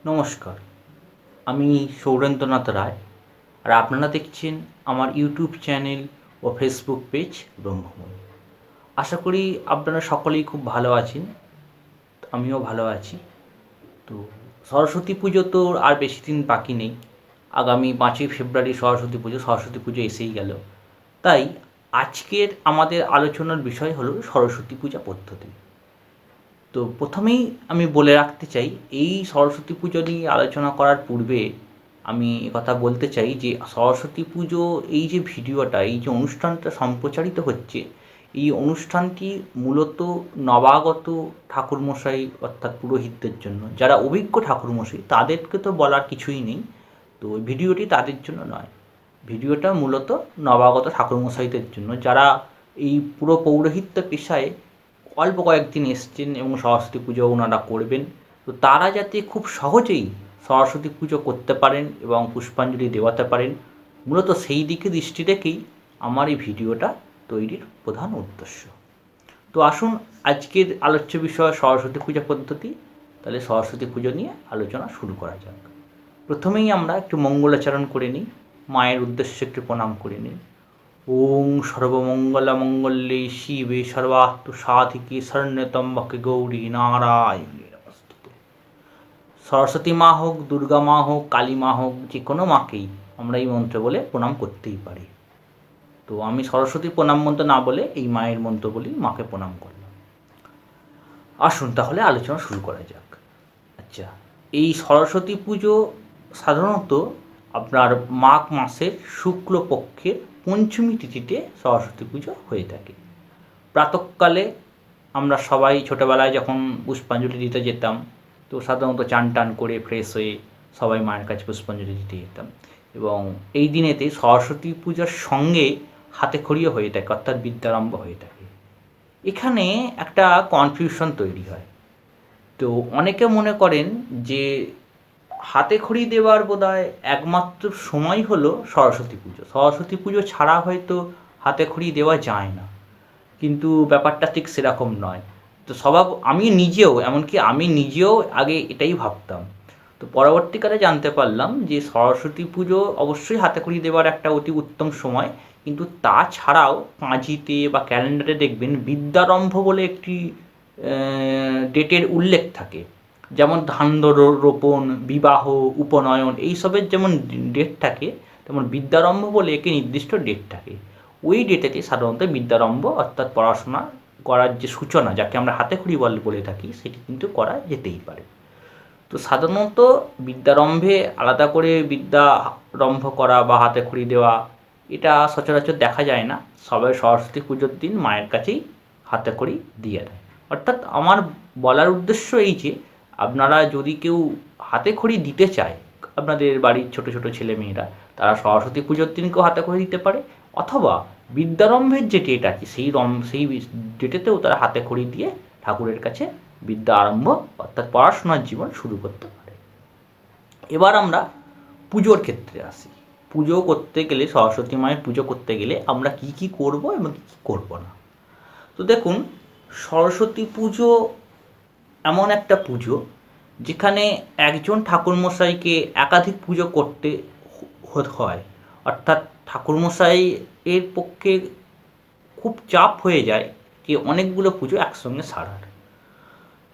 নমস্কার, আমি সৌরেন্দ্রনাথ রায়। আর আপনারা দেখছেন আমার ইউটিউব চ্যানেল ও ফেসবুক পেজ ব্রহ্মময়। আশা করি আপনারা সকলেই খুব ভালো আছেন। আমিও ভালো আছি। তো সরস্বতী পুজো তো আর বেশি দিন বাকি নেই। আগামী 5ই ফেব্রুয়ারি সরস্বতী পুজো এসেই গেল। তাই আজকের আমাদের আলোচনার বিষয় হলো সরস্বতী পূজা পদ্ধতি। তো প্রথমেই আমি বলে রাখতে চাই, এই সরস্বতী পুজো নিয়ে আলোচনা করার পূর্বে আমি একথা বলতে চাই যে সরস্বতী পুজো এই যে ভিডিওটা, এই যে অনুষ্ঠানটা সম্প্রচারিত হচ্ছে, এই অনুষ্ঠানটি মূলত নবাগত ঠাকুরমশাই অর্থাৎ পুরোহিতদের জন্য। যারা অভিজ্ঞ ঠাকুরমশাই তাদেরকে তো বলার কিছুই নেই। তো ওই ভিডিওটি তাদের জন্য নয়, ভিডিওটা মূলত নবাগত ঠাকুরমশাইদের জন্য, যারা এই পুরো পৌরোহিত্য পেশায় অল্প কয়েকদিন এসছেন এবং সরস্বতী পুজো ওনারা করবেন। তো তারা যাতে খুব সহজেই সরস্বতী পুজো করতে পারেন এবং পুষ্পাঞ্জলি দেওয়াতে পারেন, মূলত সেই দিকে দৃষ্টি রেখেই আমার এই ভিডিওটা তৈরির প্রধান উদ্দেশ্য। তো আসুন, আজকের আলোচ্য বিষয় সরস্বতী পূজা পদ্ধতি। তাহলে সরস্বতী পুজো নিয়ে আলোচনা শুরু করা যাক। প্রথমেই আমরা একটু মঙ্গলাচরণ করে নিই, মায়ের উদ্দেশ্যে একটু প্রণাম করে নিই। ওং সর্বমঙ্গলমঙ্গলে শিবে সর্বার্থ সাধিকে শরণ্যত্র্যম্বকে গৌরী নারায়ণী নমস্তুতে। সরস্বতী মা হোক, দুর্গা মা হোক, কালী মা হোক, যে কোনো মাকেই আমরা এই মন্ত্র বলে প্রণাম করতেই পারি। তো আমি সরস্বতী প্রণাম মন্ত্র না বলে এই মায়ের মন্ত্র বলি, মাকে প্রণাম করলাম। আসুন তাহলে আলোচনা শুরু করা যাক। আচ্ছা, এই সরস্বতী পুজো সাধারণত আপনার মাঘ মাসের শুক্লপক্ষের পঞ্চমী তিথিতে সরস্বতী পুজো হয়ে থাকে। প্রাতঃকালে আমরা সবাই ছোটোবেলায় যখন পুষ্পাঞ্জলি দিতে যেতাম, তো সাধারণত চান টান করে ফ্রেশ হয়ে সবাই মায়ের কাছে পুষ্পাঞ্জলি দিতে যেতাম। এবং এই দিনেতে সরস্বতী পূজার সঙ্গে হাতে খড়িও হয়ে থাকে, অর্থাৎ বিদ্যারম্ভ হয়ে থাকে। এখানে একটা কনফিউশন তৈরি হয়। তো অনেকে মনে করেন যে হাতেখড়ি দেওয়ার বোধহয় একমাত্র সময় হলো সরস্বতী পুজো। সরস্বতী পুজো ছাড়া হয়তো হাতেখড়ি দেওয়া যায় না, কিন্তু ব্যাপারটা ঠিক সেরকম নয়। তো আমি নিজেও আগে এটাই ভাবতাম। তো পরবর্তীকালে জানতে পারলাম যে সরস্বতী পুজো অবশ্যই হাতেখড়ি দেওয়ার একটা অতি উত্তম সময়, কিন্তু তাছাড়াও পাঁজিতে বা ক্যালেন্ডারে দেখবেন বিদ্যারম্ভ বলে একটি ডেটের উল্লেখ থাকে। যেমন ধান রোপণ, বিবাহ, উপনয়ন এইসবের যেমন ডেট থাকে, তেমন বিদ্যারম্ভ বলে একটি নির্দিষ্ট ডেট থাকে। ওই ডেটেতে সাধারণত বিদ্যারম্ভ অর্থাৎ পড়াশোনা করার যে সূচনা, যাকে আমরা হাতেখড়ি বলে থাকি, সেটি কিন্তু করা যেতেই পারে। তো সাধারণত বিদ্যারম্ভে আলাদা করে বিদ্যারম্ভ করা বা হাতেখড়ি দেওয়া এটা সচরাচর দেখা যায় না। সবাই সরস্বতী পুজোর দিন মায়ের কাছেই হাতেখড়ি দিয়ে দেয়। অর্থাৎ আমার বলার উদ্দেশ্য এই যে আপনারা যদি কেউ হাতেখড়ি দিতে চায়, আপনাদের বাড়ির ছোট ছোট ছেলে মেয়েরা, তারা সরস্বতী পুজোর দিনকেও হাতেখড়ি দিতে পারে, অথবা বিদ্যারম্ভের যে ডেট আছে সেই ডেটেতেও তারা হাতেখড়ি দিয়ে ঠাকুরের কাছে বিদ্যা আরম্ভ অর্থাৎ পড়াশোনার জীবন শুরু করতে পারে। এবার আমরা পুজোর ক্ষেত্রে আসি। পুজো করতে গেলে, সরস্বতী মায়ের পুজো করতে গেলে আমরা কি কি করব এবং কী কী করব না। তো দেখুন, সরস্বতী পুজো এমন একটা পুজো যেখানে একজন ঠাকুরমশাইকে একাধিক পুজো করতে হয়। অর্থাৎ ঠাকুরমশাই এর পক্ষে খুব চাপ হয়ে যায় যে অনেকগুলো পুজো একসঙ্গে সারার।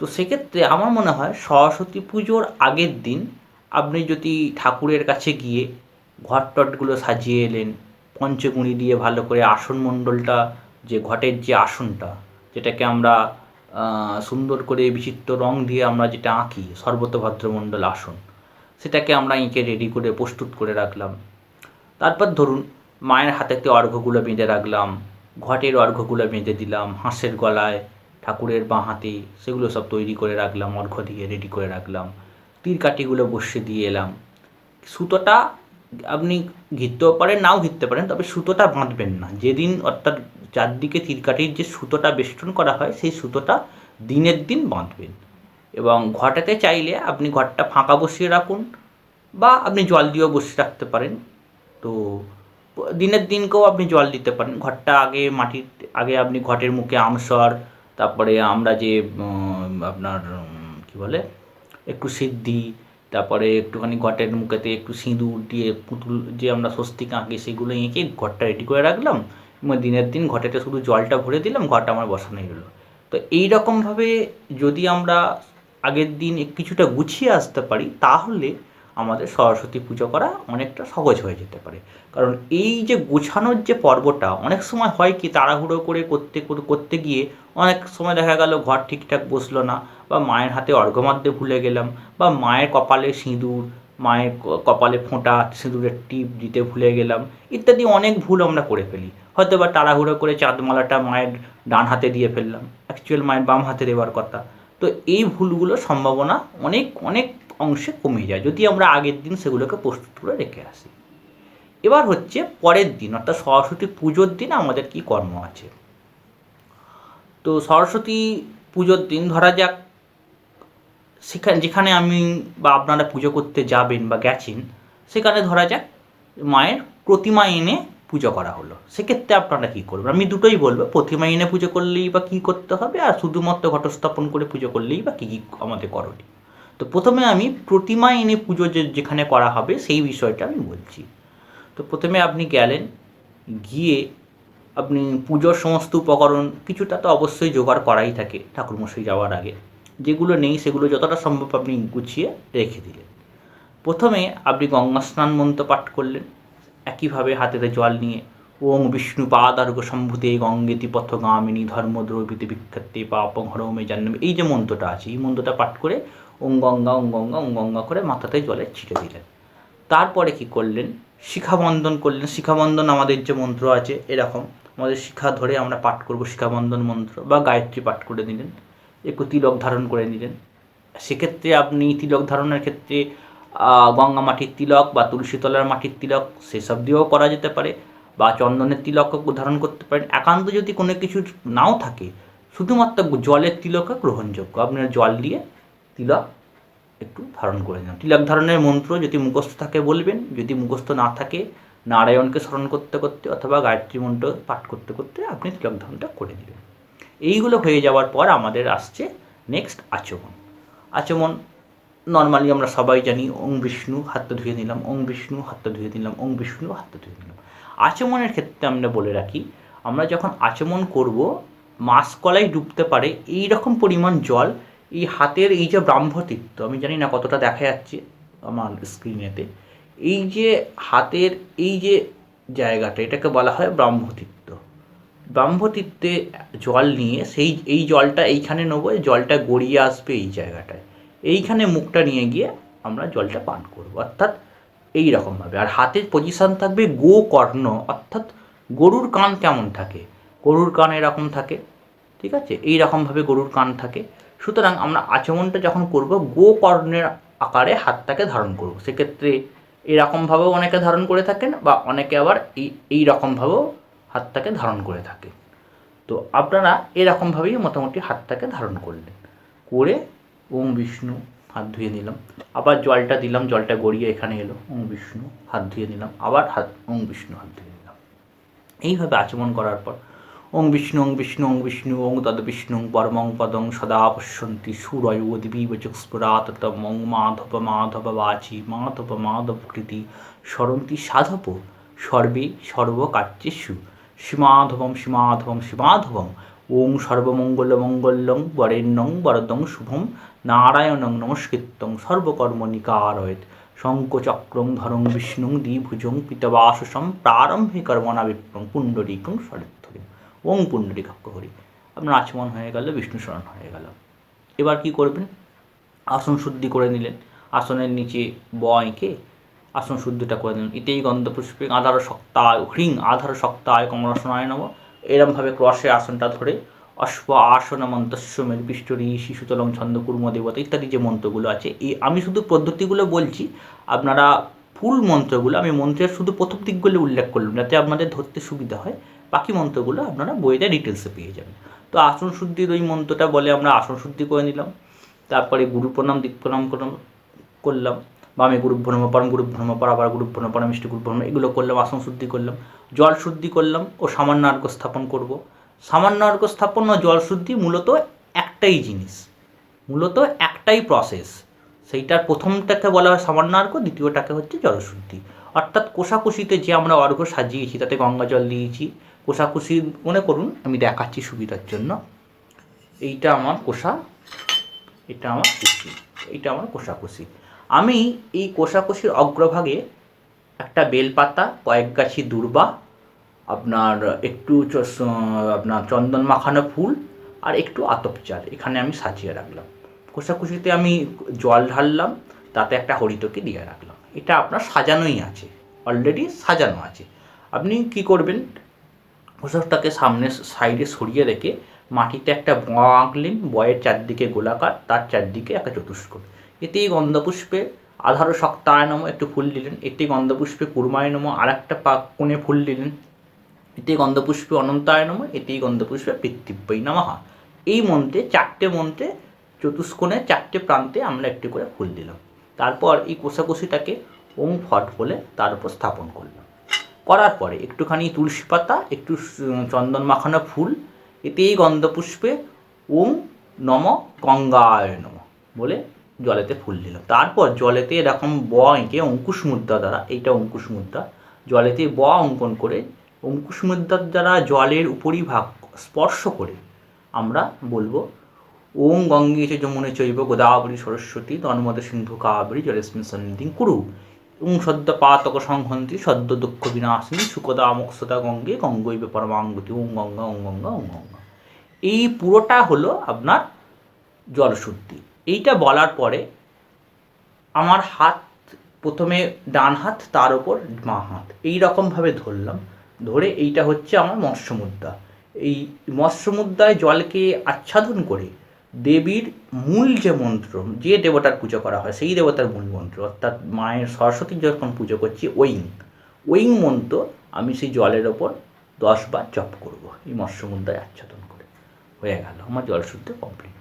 তো সেক্ষেত্রে আমার মনে হয় সরস্বতী পুজোর আগের দিন আপনি যদি ঠাকুরের কাছে গিয়ে ঘট টটগুলো সাজিয়ে এলেন, পঞ্চগুণি দিয়ে ভালো করে আসন মণ্ডলটা, যে ঘটের যে আসনটা, যেটাকে আমরা সুন্দর করে বিচিত্র রং দিয়ে আমরা যেটা আঁকি সর্বতভদ্রমণ্ডল আসন, সেটাকে আমরা এঁকে রেডি করে প্রস্তুত করে রাখলাম। তারপর ধরুন মায়ের হাতেতে অর্ঘ্যগুলো বেঁধে রাখলাম, ঘটের অর্ঘ্যগুলো বেঁধে দিলাম হাঁসের গলায়, ঠাকুরের বাঁ হাতে সেগুলো সব তৈরি করে রাখলাম, অর্ঘ্য দিয়ে রেডি করে রাখলাম। তীরকাঠিগুলো বসিয়ে দিয়ে এলাম। সুতোটা আপনি ঘিরতেও পারেন, নাও ঘিরতে পারেন, তবে সুতোটা বাঁধবেন না যেদিন, অর্থাৎ চারদিকে তীরকাঠির যে সুতোটা বেষ্টন করা হয় সেই সুতোটা দিনের দিন বাঁধবেন। এবং ঘটাতে চাইলে আপনি ঘরটা ফাঁকা বসিয়ে রাখুন, বা আপনি জল দিয়েও বসিয়ে রাখতে পারেন। তো দিনের দিনকেও আপনি জল দিতে পারেন। ঘরটা আগে আপনি ঘটের মুখে আমসর, তারপরে আমরা যে আপনার কী বলে, একটু সিদ্ধি, তারপরে একটুখানি ঘটের মুখেতে একটু সিঁদুর দিয়ে পুতুল যে আমরা স্বস্তিক আঁকি সেগুলো এঁকে ঘরটা রেডি করে রাখলাম এবং দিনের দিন ঘটেতে শুধু জলটা ভরে দিলাম, ঘরটা আমার বসানোই হলো। তো এই রকমভাবে যদি আমরা আগের দিন কিছুটা গুছিয়ে আসতে পারি তাহলে আমাদের সরস্বতী পুজো করা অনেকটা সহজ হয়ে যেতে পারে। কারণ এই যে গোছানোর যে পর্বটা অনেক সময় হয় কি তাড়াহুড়ো করে করতে গিয়ে অনেক সময় দেখা গেল ঘর ঠিকঠাক বসলো না, বা মায়ের হাতে অর্ঘ্য মারতে ভুলে গেলাম, বা মায়ের কপালে সিঁদুর, মায়ের কপালে ফোঁটা সিঁদুরের টিপ দিতে ভুলে গেলাম, ইত্যাদি অনেক ভুল আমরা করে ফেলি। হয়তো বা তাড়াহুড়ো করে চাঁদমালাটা মায়ের ডান হাতে দিয়ে ফেললাম, অ্যাকচুয়াল মায়ের বাম হাতে দেওয়ার কথা। তো এই ভুলগুলোর সম্ভাবনা অনেক অনেক অংশে কমে যায় যদি আমরা আগের দিন সেগুলোকে প্রস্তুত করে রেখে আসি। এবার হচ্ছে পরের দিন অর্থাৎ সরস্বতী পুজোর দিন আমাদের কি কর্ম আছে। তো সরস্বতী পুজোর দিন ধরা যাক যেখানে আমি বা আপনারা পুজো করতে যাবেন বা গেছেন সেখানে ধরা যাক মায়ের প্রতিমা এনে পুজো করা হলো। সেক্ষেত্রে আপনারা কী করবেন, আমি দুটোই বলবো, প্রতিমা এনে পুজো করলেই বা কী করতে হবে, আর শুধুমাত্র ঘটস্থাপন করে পুজো করলেই বা কী কী আমাদের করণীয়। তো প্রথমে আমি প্রতিমা এনে পুজো যেখানে করা হবে সেই বিষয়টা আমি বলছি। তো প্রথমে আপনি গেলেন, গিয়ে আপনি পুজোর সমস্ত উপকরণ কিছুটা তো অবশ্যই জোগাড় করাই থাকে ঠাকুরমশাই যাওয়ার আগে, যেগুলো নেই সেগুলো যতটা সম্ভব আপনি গুছিয়ে রেখে দিলেন। প্রথমে আপনি গঙ্গা স্নান মন্ত্র পাঠ করলেন, একইভাবে হাতেতে জল নিয়ে ওং বিষ্ণু পাদার্ঘ সম্ভুতে গঙ্গেতি পথগামিনী ধর্মদ্রৌপীতে বিখ্যাতে পাপং হরমে জাহ্নবী, এই যে মন্ত্রটা আছে এই মন্ত্রটা পাঠ করে ওং গঙ্গা ওং গঙ্গা ওং গঙ্গা করে মাথাতে জলে ছিটে দিলেন। তারপরে কি করলেন, শিখাবন্ধন করলেন। শিখাবন্ধন আমাদের যে মন্ত্র আছে এরকম আমাদের শিখা ধরে আমরা পাঠ করব শিখাবন্ধন মন্ত্র, বা গায়ত্রী পাঠ করে নিলেন, একটু তিলক ধারণ করে নিলেন। সেক্ষেত্রে আপনি তিলক ধারণের ক্ষেত্রে গঙ্গা মাটির তিলক বা তুলসী তলার মাটির তিলক সেসব দিয়েও করা যেতে পারে, বা চন্দনের তিলকও ধারণ করতে পারেন। একান্ত যদি কোনো কিছু নাও থাকে শুধুমাত্র জলের তিলকও গ্রহণযোগ্য, আপনার জল দিয়ে তিলক একটু ধারণ করে নিলাম। তিলক ধারণের মন্ত্র যদি মুখস্থ থাকে বলবেন, যদি মুখস্থ না থাকে নারায়ণকে স্মরণ করতে করতে অথবা গায়ত্রী মন্ত্র পাঠ করতে করতে আপনি তিলক ধারণটা করে নেবেন। এইগুলো হয়ে যাওয়ার পর আমাদের আসছে নেক্সট আচমন। আচমন নর্মালি আমরা সবাই জানি ওং বিষ্ণু হাতটা ধুয়ে নিলাম, ওং বিষ্ণু হাতটা ধুয়ে নিলাম, ওং বিষ্ণু হাতটা ধুয়ে নিলাম। আচমনের ক্ষেত্রে আমরা বলে রাখি, আমরা যখন আচমন করব মাসকলাই ডুবতে পারে এই রকম পরিমাণ জল এই হাতের এই যে ব্রাহ্মতীর্থ, আমি জানি না কতটা দেখা যাচ্ছে আমার স্ক্রিনেতে, এই যে হাতের এই যে জায়গাটা এটাকে বলা হয় ব্রাহ্মতীর্থ। ব্রাহ্মতীর্থে জল নিয়ে এই জলটা এইখানে নেবো, জলটা গড়িয়ে আসবে এই জায়গাটায়, এইখানে মুখটা নিয়ে গিয়ে আমরা জলটা পান করব, অর্থাৎ এই রকমভাবে। আর হাতের পজিশান থাকবে গোকর্ণ, অর্থাৎ গরুর কান কেমন থাকে, গরুর কান এরকম থাকে, ঠিক আছে, এই রকমভাবে গরুর কান থাকে। সুতরাং আমরা আচমনটা যখন করব গোকর্ণের আকারে হাতটাকে ধারণ করব। সেক্ষেত্রে এরকমভাবেও অনেকে ধারণ করে থাকেন, বা অনেকে আবার এই রকমভাবেও হাতটাকে ধারণ করে থাকে। তো আপনারা এরকমভাবেই মোটামুটি হাতটাকে ধারণ করলেন, করে ওম বিষ্ণু হাত ধুয়ে নিলাম, আবার জলটা দিলাম, জলটা গড়িয়ে এখানে এলো, ওম বিষ্ণু হাত ধুয়ে নিলাম, আবার ওম বিষ্ণু হাত ধুয়ে নিলাম। এইভাবে আচমন করার পর ওং বিষ্ণু ওং বিষ্ণু ওং বিষ্ণু ওং তদ বিষ্ণু পরমং পদং সদা পশ্যন্তি সুরয় দিবীব চক্ষুস্ফুরাততমং মাধব মাধব বাচি মাধব মাধব কৃতি স্মরন্তি সাধব সর্বে সর্বকার্যেষু সীমাধবম সীমাধবম সীমাধবম ওং সর্বমঙ্গল মঙ্গলং বরেণ্যং বরদং শুভম নারায়ণং নমস্কৃত্যং সর্বকর্মনিকারয়েৎ শঙ্খচক্রং ধরং বিষ্ণুং দ্বিভুজং পিতবাসসম প্রারম্ভে কর্মণা বিপ্রং পুণ্ডরীকং সরিদ্ধরি ওং পুণ্ডরীকাক্ষ হরি। আপনার আচমন হয়ে গেল, বিষ্ণু স্মরণ হয়ে গেল। এবার কি করবেন, আসন শুদ্ধি করে নিলেন, আসনের নিচে এঁকে আসন শুদ্ধিটা করে নিলেন। ইতেই গন্ধপুষ্পে আধার শক্তায় হ্রিং আধার শক্তায় কমলাসনায় নম, এরমভাবে ক্রসে আসনটা ধরে অশ্ব আসন মন্তস্য মেরপিষ্টরী শিশুতলং ছন্দ কুর্ম দেবতা ইত্যাদি যে মন্ত্রগুলো আছে, এই আমি শুধু পদ্ধতিগুলো বলছি, আপনারা ফুল মন্ত্রগুলো আমি মন্ত্রের শুধু প্রথম দিকগুলো উল্লেখ করলাম যাতে আপনাদের ধরতে সুবিধা হয়, বাকি মন্ত্রগুলো আপনারা বইতে ডিটেলসে পেয়ে যাবেন। তো আসন শুদ্ধির ওই মন্ত্রটা বলে আমরা আসন শুদ্ধি করে নিলাম। তারপরে গুরু প্রণাম দিক প্রণাম করলাম, বামে গুরু ভ্রম পরম গুরু ভ্রম পর আবার গুরু ভ্রম পরমিষ্টি গুরু ভ্রম, এগুলো করলাম, আসন শুদ্ধি করলাম, জল শুদ্ধি করলাম ও সামান্য অর্ঘ্য স্থাপন করব। সামান্য অর্ঘ্য স্থাপন ও জল শুদ্ধি মূলত একটাই জিনিস, মূলত একটাই প্রসেস। সেইটার প্রথমটাকে বলা হয় সামান্যার্ঘ্য, দ্বিতীয়টাকে হচ্ছে জলশুদ্ধি। অর্থাৎ কোষাকুষিতে যে আমরা অর্ঘ্য সাজিয়েছি তাতে গঙ্গা জল দিয়েছি। কোষাকুষি মনে করুন, আমি দেখাচ্ছি সুবিধার জন্য। এইটা আমার কোষা, এটা আমার কুশি, এইটা আমার কোষাকুষি। আমি এই কোষাকুষির অগ্রভাগে একটা বেলপাতা, কয়েক গাছি দূর্বা, আপনার একটু আপনার চন্দন মাখানো ফুল আর একটু আতপ চাল এখানে আমি সাজিয়ে রাখলাম। কোষাকুষিতে আমি জল ঢাললাম, তাতে একটা হরিতকি দিয়ে রাখলাম। এটা আপনার সাজানোই আছে, অলরেডি সাজানো আছে। আপনি কি করবেন, কোষাকটাকে সামনে সাইডে সরিয়ে রেখে মাটিতে একটা ব আঁকলেন, বয়ের চারদিকে গোলাকার, তার চারদিকে একটা চতুষ্কোণ। এতেই গন্ধপুষ্পে আধারো শক্তায় নম একটু ফুল দিলেন, এতে গন্ধপুষ্পে কুর্মায় নম আর একটা কোণে ফুল দিলেন, এতে গন্ধপুষ্পে অনন্তায় নম, এতেই গন্ধপুষ্পে পৃথিব্যৈ নমঃ। এই মন্ত্রে, চারটে মন্ত্রে চতুষ্কোণে চারটে প্রান্তে আমরা একটি করে ফুল দিলাম। তারপর এই কোষাকুষিটাকে ওং ফট বলে তার উপর স্থাপন করলাম। করার পরে একটুখানি তুলসী পাতা, একটু চন্দন মাখানো ফুল, এতেই গন্ধপুষ্পে ওং নম গঙ্গায় নম বলে জলেতে ফুল দিলাম। তারপর জলেতে এরকম ব এঁকে অঙ্কুশ মুদ্রা দ্বারা, এইটা অঙ্কুশ মুদ্রা, জলেতে ব অঙ্কন করে অঙ্কুশ মুদ্রার দ্বারা জলের উপরিভাগ স্পর্শ করে আমরা বলবো ওং গঙ্গে চ যমুনে চৈব গোদাবরী সরস্বতী নর্মদে সিন্ধু কাবেরী জলেস্মিন সন্নিধিং কুরু ওং সদ্য পাতক সংহন্তি সদ্য দুঃখ বিনাশিনী সুকদা মোক্ষদা গঙ্গে গঙ্গৈব পরমাঙ্গতি ওং গঙ্গা ওং গঙ্গা ওং গঙ্গা। এই পুরোটা হলো আপনার জলশুদ্ধি। এইটা বলার পরে আমার হাত, প্রথমে ডান হাত, তার ওপর বাঁ হাত, এই রকমভাবে ধরলাম। ধরে এইটা হচ্ছে আমার মৎস্য মুদ্রা। এই মৎস্য মুদ্রায় জলকে আচ্ছাদন করে দেবীর মূল যে মন্ত্র, যে দেবতার পুজো করা হয় সেই দেবতার মূল মন্ত্র, অর্থাৎ মায়ের সরস্বতীর যখন পুজো করছি ওইং মন্ত্র আমি সেই জলের ওপর 10 বার জপ করব এই মৎস্য মুদ্রায় আচ্ছাদন করে। হয়ে গেল আমার জলশুদ্ধি কমপ্লিট।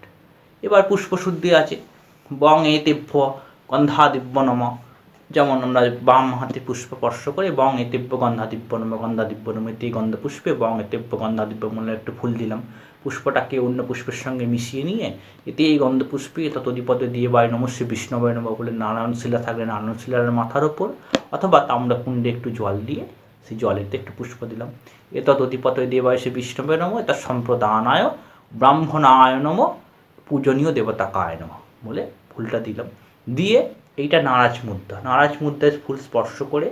এবার পুষ্পশুদ্ধি আছে। বং এ তেভ্য গন্ধাদিব্য নম, যেমন আমরা বাম হাতে পুষ্প স্পর্শ করে বং এ তেভ্য গন্ধাদিব্য নম, গন্ধাদিব্য নম এতেই গন্ধ পুষ্পে বং এ তেভ্য গন্ধাদিব্য মনে একটু ফুল দিলাম। পুষ্পটাকে অন্য পুষ্পের সঙ্গে মিশিয়ে নিয়ে এতে এই গন্ধ পুষ্পে ততদিপদে দিয়ে বাই নমস্য বিষ্ণবায় নম বলে নারায়ণ শিলা থাকলে নারায়ণ শিলার মাথার ওপর অথবা তাম্রকুণ্ডে একটু জল দিয়ে সেই জলেতে একটু পুষ্প দিলাম। এ ততদিপদে দিয়ে বাই সে বিষ্ণবায় নম এটা সম্প্রদানায় ব্রাহ্মণায় নম পূজনীয় দেবতা কায় নম বলে ফুলটা দিলাম। দিয়ে এইটা নারাজ মুদ্রা, নারাজ মুদ্রায় ফুল স্পর্শ করে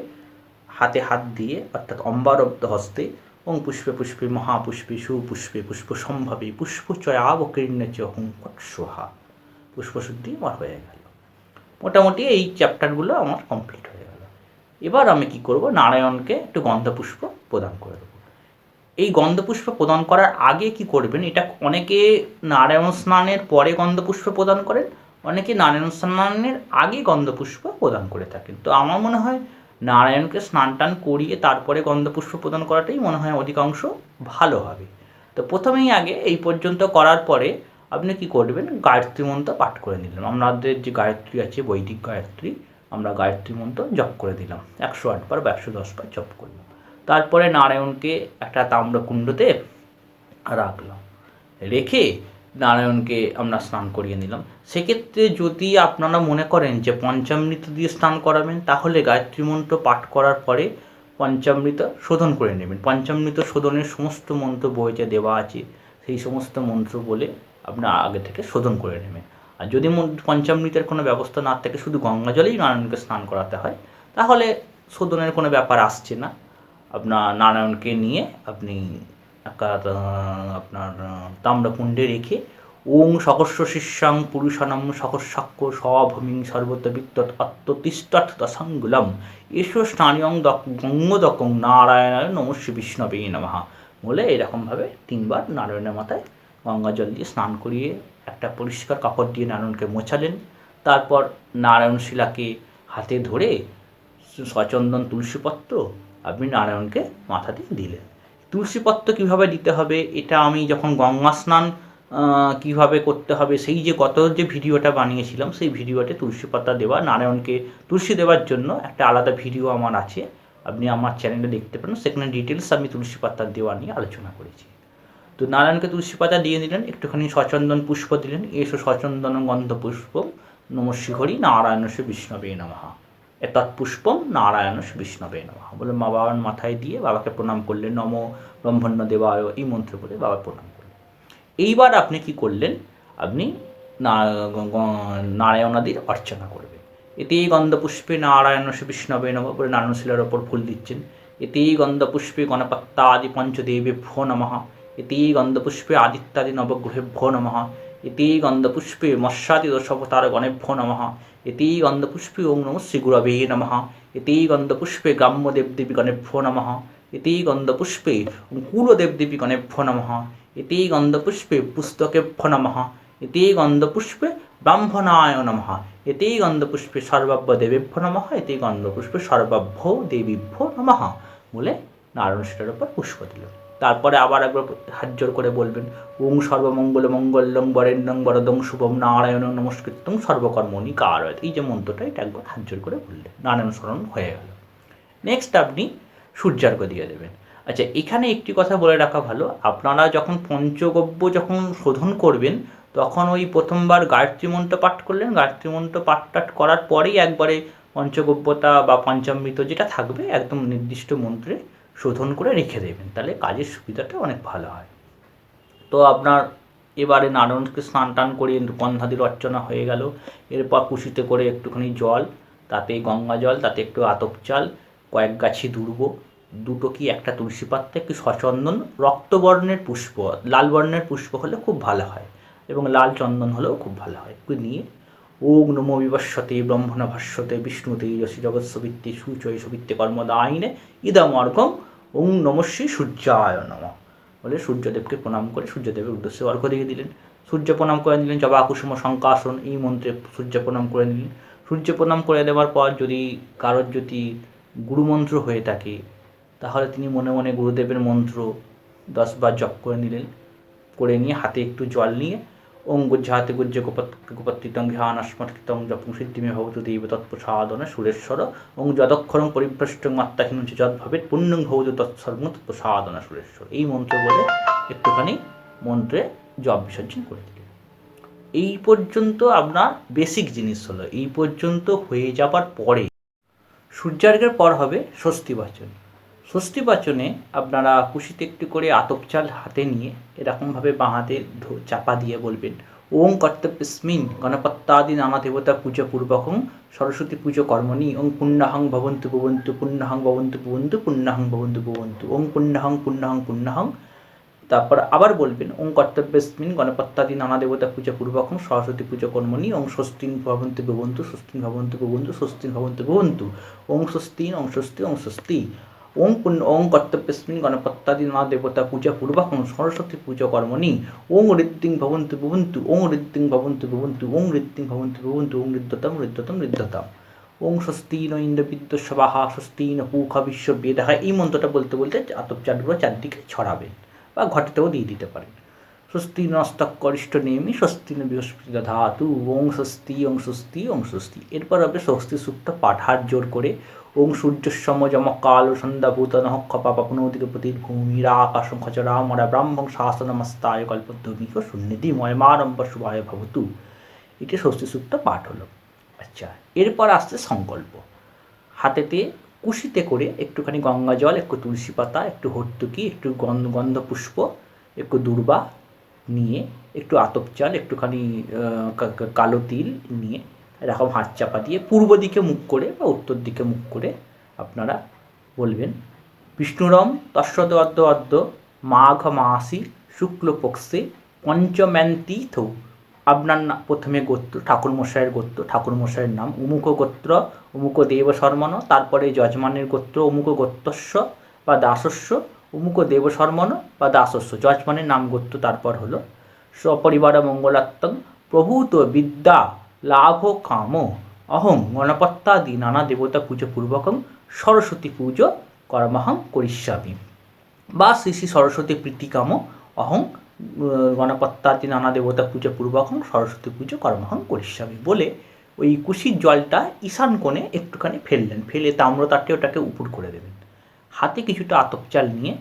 হাতে হাত দিয়ে অর্থাৎ অম্বারব্ধ হস্তে ওং পুষ্পে পুষ্পে মহাপুষ্পে সুপুষ্পে পুষ্প সম্ভাবে পুষ্পচয়াবকীর্ণে চ হুং ফট সোহা। পুষ্পশুদ্ধি আমার হয়ে গেল। মোটামুটি এই চ্যাপ্টারগুলো আমার কমপ্লিট হয়ে গেল। এবার আমি কি করব, নারায়ণকে একটু গন্ধপুষ্প প্রদান করে দেবো। এই গন্ধপুষ্প প্রদান করার আগে কি করবেন, এটা অনেকে নারায়ণ স্নানের পরে গন্ধপুষ্প প্রদান করেন, অনেকে নারায়ণ স্নানের আগে গন্ধপুষ্প প্রদান করে থাকেন। তো আমার মনে হয় নারায়ণকে স্নান টান করিয়ে তারপরে গন্ধপুষ্প প্রদান করাটাই মনে হয় অধিকাংশ ভালো হবে। তো প্রথমেই আগে এই পর্যন্ত করার পরে আপনি কি করবেন, গায়ত্রী মন্ত্র পাঠ করে নিলাম। আমাদের যে গায়ত্রী আছে বৈদিক গায়ত্রী, আমরা গায়ত্রী মন্ত্র জপ করে দিলাম 108 বার বা 110 বার জপ করলাম। তারপরে নারায়ণকে একটা তাম্রকুণ্ডতে রাখলাম, রেখে নারায়ণকে আমরা স্নান করিয়ে নিলাম। সেক্ষেত্রে যদি আপনারা মনে করেন যে পঞ্চামৃত দিয়ে স্নান করাবেন, তাহলে গায়ত্রী মন্ত্র পাঠ করার পরে পঞ্চামৃত শোধন করে নেবেন। পঞ্চামৃত শোধনের সমস্ত মন্ত্র বইতে দেওয়া আছে, সেই সমস্ত মন্ত্র বলে আপনার আগে থেকে শোধন করে নেবেন। আর যদি পঞ্চামৃতের কোনো ব্যবস্থা না থাকে, শুধু গঙ্গা জলেই নারায়ণকে স্নান করাতে হয়, তাহলে শোধনের কোনো ব্যাপার আসছে না। আপনার নারায়ণকে নিয়ে আপনি আপনার তাম্রকুণ্ডে রেখে ওং সহস্র শিষ্যাং পুরুষানম সহস্রাক্ষ স্বভূমিং সর্বত বিদ্যৎ আত্মতিষ্ঠৎ দশাঙ্গুলম এসো স্নানিয়ং গঙ্গদকং নারায়ণায় নমস্য বিষ্ণবে নমঃ বলে এরকমভাবে 3 বার নারায়ণের মাথায় গঙ্গা জল দিয়ে স্নান করিয়ে একটা পরিষ্কার কাপড় দিয়ে নারায়ণকে মোছালেন। তারপর নারায়ণ শিলাকে হাতে ধরে সচন্দন তুলসীপত্র আপনি নারায়ণকে মাথাতে দিলেন। তুলসীপত্র কীভাবে দিতে হবে, এটা আমি যখন গঙ্গা স্নান কীভাবে করতে হবে সেই যে গত যে ভিডিওটা বানিয়েছিলাম, সেই ভিডিওতে তুলসী পাতা দেওয়া, নারায়ণকে তুলসী দেওয়ার জন্য একটা আলাদা ভিডিও আমার আছে, আপনি আমার চ্যানেলে দেখতে পারেন। সেখানে ডিটেলস আমি তুলসী পাতা দেওয়া নিয়ে আলোচনা করেছি। তো নারায়ণকে তুলসী পাতা দিয়ে দিলেন, একটুখানি সচন্দন পুষ্প দিলেন, এসো সচন্দন গন্ধ পুষ্প নমঃশিখরি নারায়ণস্য বিষ্ণবে নমঃ তৎপুষ্পম নারায়ণস্য বিষ্ণবে নমঃ বলে মা বাবার মাথায় দিয়ে বাবাকে প্রণাম করলেন, নম ব্রহ্মণ্য দেবায় এই মন্ত্র বলে বাবা প্রণাম করলেন। এইবার আপনি কি করলেন, আপনি নারায়ণাদির অর্চনা করবেন। এতেই গন্ধপুষ্পে নারায়ণস্য বিষ্ণবে নমঃ বলে নারায়ণশিলার ওপর ফুল দিচ্ছেন। এতেই গন্ধপুষ্পে গণপত্যাদি পঞ্চদেবেভ্যো নমঃ, এতেই গন্ধপুষ্পে আদিত্যাদি নবগ্রহেভ্যো নমঃ, এতেই গন্ধপুষ্পে মৎস্যাদি দশাবতার গণেভ্যো নমঃ, এতেই গন্ধপুষ্পে ওং নমঃ শ্রীগুরবে নমঃ, এতেই গন্ধপুষ্পে গ্রাম্য দেবদেবী গণেভ্যো নমঃ, এতেই গন্ধপুষ্পে কুলদেবদেবী গণেভ্যো নমঃ, এতেই গন্ধপুষ্পে পুস্তকেভ্যো নমঃ, এতেই গন্ধপুষ্পে ব্রাহ্মণায় নমঃ, এতেই গন্ধপুষ্পে সর্বাভ্য দেবেভ্যো নমঃ, এতেই গন্ধপুষ্পে সর্বাভ্য দেবীভ্যো নমঃ বলে নারায়ণ শিলার ওপর পুষ্প দিল। তারপরে আবার একবার হাত জোর করে বলবেন, ওং সর্বমঙ্গল মঙ্গলং বরেণ্যং বরদং শুভম নারায়ণ নমস্কৃতং সর্বকর্মণি কারয়ত। এই যে মন্ত্রটা, এটা একবার হাত জোর করে বললেন, নারায়ণ স্মরণ হয়ে গেল। নেক্সট আপনি সূর্যার্ঘ দিয়ে দেবেন। আচ্ছা, এখানে একটি কথা বলে রাখা ভালো, আপনারা যখন পঞ্চগব্য যখন শোধন করবেন তখন ওই প্রথমবার গায়ত্রী মন্ত্র পাঠ করলেন, গায়ত্রী মন্ত্র পাঠ টাঠ করার পরেই একবারে পঞ্চগব্যতা বা পঞ্চামৃত যেটা থাকবে একদম নির্দিষ্ট মন্ত্রে শোধন করে রেখে দেবেন, তাহলে কাজের সুবিধাটা অনেক ভালো হয়। তো আপনার এবারে নারায়ণকে স্নান টান করিয়ে গন্ধাদির অর্চনা হয়ে গেল। এরপর কুশিতে করে একটুখানি জল, তাতে গঙ্গা জল, তাতে একটু আতপ চাল, কয়েক গাছি দুর্ব, দুটো কি একটা তুলসী পাত্রে একটু সচন্দন, রক্তবর্ণের পুষ্প, লাল বর্ণের পুষ্প হলে খুব ভালো হয়, এবং লাল চন্দন হলেও খুব ভালো হয়। একটু নিয়ে ওং নমো বিবস্বতে ব্রহ্মণ ভাষ্যতে বিষ্ণু তেজস্বী জগৎসবিত্তে সুচয় সবিত্তে কর্মদায়িনে ইদমর্ঘম ওং নমঃ সূর্যায় নমঃ বলে সূর্যদেবকে প্রণাম করে সূর্যদেবের উদ্দেশ্যে অর্ঘ্য দিয়ে দিলেন। সূর্য প্রণাম করে নিলেন, জবা কুসুম শঙ্কাসন এই মন্ত্রে সূর্য প্রণাম করে নিলেন। সূর্য প্রণাম করে দেওয়ার পর যদি কারোর যদি গুরুমন্ত্র হয়ে থাকে তাহলে তিনি মনে মনে গুরুদেবের মন্ত্র 10 বার জপ করে নিলেন। করে নিয়ে হাতে একটু জল নিয়ে ওং গুজ্জাহাতে গুজ্জ গোপত্তিতং ধ্যানাস্মৎকৃতং জপং সিদ্ধিমে ভবতু দেব তৎপ্রসাদনে সুরেশ্বর ওং যদক্ষরং পরিভ্রষ্টং মাত্রাহীন যদ্ভবেৎ পুণ্যং ভবতু তৎসর্বং তৎপ্রসাদনে সুরেশ্বর এই মন্ত্র বলে একটুখানি মন্ত্রে জপ বিসর্জন করে দিলেন। এই পর্যন্ত আপনার বেসিক জিনিস হলো। এই পর্যন্ত হয়ে যাবার পরে সূর্যার্ঘের পর হবে ষষ্ঠী বাচন। ষষ্ঠী বাচনে আপনারা কুশিতে একটু করে আতপ চাল হাতে নিয়ে এরকমভাবে বাঁ হাতে চাপা দিয়ে বলবেন, ওং কর্তব্যস্মিন গণপত্যাদি নানা দেবতা পুজো পূর্বকং সরস্বতী পুজো কর্মণি ওং পুণ্যাহং ভবন্তু ভবন্তু পুণ্যাহং ভবন্তু ভবন্তু পুণ্যাহং ভবন্তু ভবন্তু ওং পুণ্যাহং পুণ্যাহং পুণ্যাহং। তারপর আবার বলবেন, ওং কর্তব্যস্মিন গণপত্যাদি নানা দেবতা পুজো পূর্বকং সরস্বতী পুজো কর্মণি ওং স্বস্তিন ভবন্তু ভবন্তু স্বস্তিন ভবন্তু ভবন্তু স্বস্তিন ভবন্তু ভবন্তু ওং স্বস্তিন ওং স্বস্তি ওং স্বস্তি ওং কর্তব্যস্মিন গণপত্যাদি নানা দেবতা পূজা পূর্বকং সরস্বতী পুজো কর্মণি ওং ঋদ্ধিং ভবন্তু ভবন্তু ওং ঋদ্ধিং ভবন্তু ভবন্তু ওং ঋদ্ধিং ভবন্তু ভবন্তু ওং ঋদ্ধতম ঋদ্ধতম ঋদ্ধতম ওং স্বস্তিন ইন্দ্রবিদ্যস্বাহা স্বস্তিন পূখা বিশ্ব বেদাহ। এই মন্ত্রটা বলতে বলতে আতপ চালগুলো চারদিকে ছড়াবেন বা ঘটেতেও দিয়ে দিতে পারেন। স্বস্তি নস্তকরিষ্ঠ নেমি স্বস্তি ন বৃহস্পতি ধাতু ওং স্বস্তি ওং স্বস্তি ওং স্বস্তি। এরপর হবে স্বস্তি সূক্ত পাঠ হাত জোর করে, ওং সূর্যসম যমকাল সন্ধ্যাভূতন ক্ষপাপনৌদিকে প্রতিভূমিরা আকাশং খচরা মরা ব্রাহ্মং শাসনমস্তায় কল্পদ্যমিক সুনিধিময় মারম্ব শুভায় ভবতু। এটি ষষ্ঠী সূক্ত পাঠ হলো। আচ্ছা, এরপর আসছে সংকল্প। হাতেতে কুশিতে করে একটুখানি গঙ্গা জল, একটু তুলসী পাতা, একটু হর্তুকি, একটু গন্ধ পুষ্প, একটু দূর্বা নিয়ে একটু আতপ চাল, একটুখানি কালো তিল নিয়ে এরকম হাত চাপা দিয়ে পূর্ব দিকে মুখ করে বা উত্তর দিকে মুখ করে আপনারা বলবেন, বিষ্ণুরম তস্যদ অদ্য অদ্য মাঘ মাসি শুক্লপক্ষে পঞ্চম্যান্তীথ। আপনার প্রথমে গোত্র, ঠাকুরমশাইয়ের গোত্র, ঠাকুরমশাইয়ের নাম অমুক গোত্র অমুক দেব শর্মণ, তারপরে যজমানের গোত্র অমুক গোত্রস্য বা দাসস্য অমুক দেব শর্মণ বা দাসস্য, যজমানের নাম গোত্র, তারপর হলো সপরিবার মঙ্গলাত্মং প্রভূত বিদ্যা লাভ কাম অহং গণপত্যাদি নানা দেবতা পুজো পূর্বকং সরস্বতী পুজো কর্মহং করিষ্যামি বা শ্রী শ্রী সরস্বতী প্রীতিকাম অহং গণপত্যাদি নানা দেবতা পুজো পূর্বকং সরস্বতী পুজো কর্মহং করিষ্যামি বলে ওই কুশির জলটা ঈশান কোণে একটুখানি ফেললেন, ফেলে তাম্রতাটে ওটাকে উপর করে দেবেন। হাতে কিছুটা আতপ চাল নিয়ে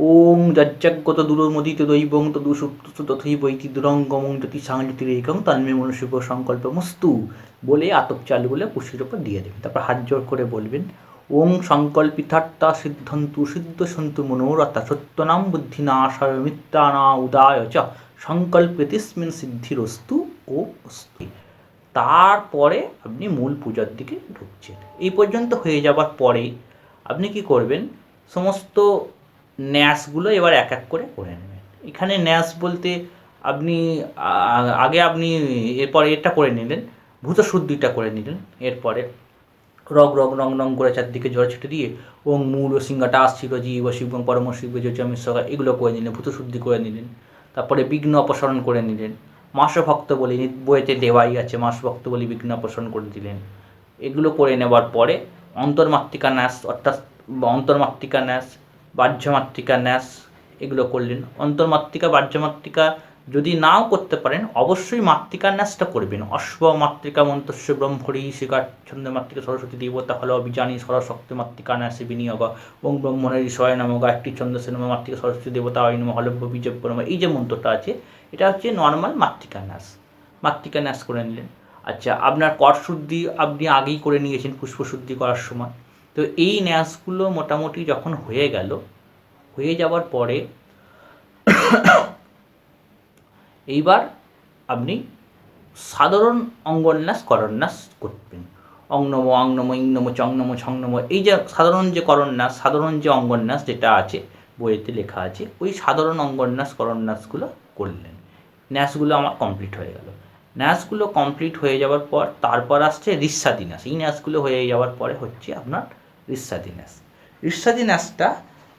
ওং যজ্জাগ্গত দূরমদিত দৈবং তদুসুপ্তু তথৈবৈতি দুরঙ্গমং জ্যোতি সাংজ্যোতিরেকং তন্মে মনুষ্যব সংকল্পমস্তু বলে আতপ চালু বলে কুশির ওপর দিয়ে দেবেন। তারপর হাত জোর করে বলবেন ওং সংকল্পিতার্থা সিদ্ধন্তু সিদ্ধ সন্তু মনোরথা সত্যনাম বুদ্ধিনাশায় মিত্রানা উদায় চ সংকল্পেতিস্মিন সিদ্ধিরস্তু ও অস্তু। তারপরে আপনি মূল পূজার দিকে ঢুকছেন। এই পর্যন্ত হয়ে যাবার পরে আপনি কি করবেন, সমস্ত ন্যাসগুলো এবার এক এক করে নেবেন। এখানে ন্যাস বলতে আপনি আগে আপনি এরপরে এটা করে নিলেন, ভূত শুদ্ধিটা করে নিলেন। এরপরে রং রং রং রং করে চারদিকে জল ছিটে দিয়ে ওং মূল সিংহাটা আসছিল জীব শিবং পরম শিব জমিশ্বর এগুলো করে নিলেন, ভূত শুদ্ধি করে নিলেন। তারপরে বিঘ্ন অপসারণ করে নিলেন। মাসভক্ত বলি বইতে দেওয়াই আছে, মাসভক্ত বলি বিঘ্ন অপসারণ করে দিলেন। এগুলো করে নেবার পরে অন্তর্মাত্রিকা ন্যাস অর্থাৎ অন্তর্মাত্রিকা ন্যাস, বাহ্যমাত্রিকা ন্যাস এগুলো করলেন। অন্তর্মাত্রিকা বাহ্যমাত্রিকা যদি নাও করতে পারেন অবশ্যই মাতৃকা ন্যাসটা করবেন। অশ্ব মাতৃকা মন্তস্য ব্রহ্মরি শিকার ছন্দ মাতৃকা সরস্বতী দেবতা হল অভিযানী সরস্বতী মাতৃকা ন্যাসে বিনিয়োগ ওং ব্রহ্মণের ঈশ্বয় নাম গায়ত্রী ছন্দসে নম মাতৃকা সরস্বতী দেবতা আই নম হলব্য বিজব্য নম, এই যে মন্ত্রটা আছে এটা হচ্ছে নর্মাল মাতৃকা ন্যাস। মাতৃকা ন্যাস করে নিলেন। আচ্ছা, আপনার কর শুদ্ধি আপনি আগেই করে নিয়েছেন পুষ্পশুদ্ধি করার সময়। তো এই ন্যাসগুলো মোটামুটি যখন হয়ে গেল, হয়ে যাওয়ার পরে এইবার আপনি সাধারণ অঙ্গন্যাস করন্যাস করবেন। অং নম ইং নম চং নম ছং নম, এই যে সাধারণ যে করন্যাস, সাধারণ যে অঙ্গন্যাস যেটা আছে বইয়েতে লেখা আছে, ওই সাধারণ অঙ্গন্যাস করন্যাসগুলো করলেন। ন্যাসগুলো আমার কমপ্লিট হয়ে গেল। ন্যাসগুলো কমপ্লিট হয়ে যাওয়ার পর তারপর আসছে ঋষ্যাদি ন্যাস। এই ন্যাসগুলো হয়ে যাওয়ার পরে হচ্ছে আপনার ঋষ্যাদি ন্যাস। ঋষ্যাদি ন্যাসটা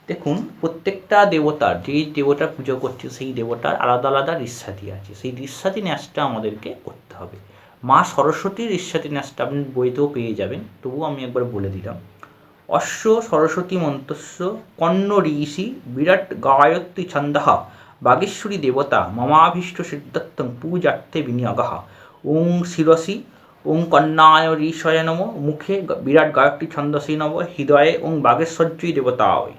দেখুন, প্রত্যেকটা দেবতার, যেই দেবতা পুজো করছে সেই দেবতার আলাদা আলাদা ঋষ্যাদি আছে। সেই ঋষ্যাদি ন্যাসটা আমাদেরকে করতে হবে। মা সরস্বতীর ঋষ্যাদি ন্যাসটা আপনি বইতেও পেয়ে যাবেন, তবুও আমি একবার বলে দিলাম। অশ্ব সরস্বতী মন্তস্য কন্ন ঋষি বিরাট গায়ত্রী ছন্দঃ বাগেশ্বরী দেবতা মমাভীষ্ট সিদ্ধার্থং পূজার্থে বিনিয়োগঃ ওং শিরসি ওং কন্যায় ঋষয় নম মুখে বিরাট গায়ত্রী ছন্দসী নব হৃদয়ে ওং বাগেশ্বর্যী দেবতা ওই।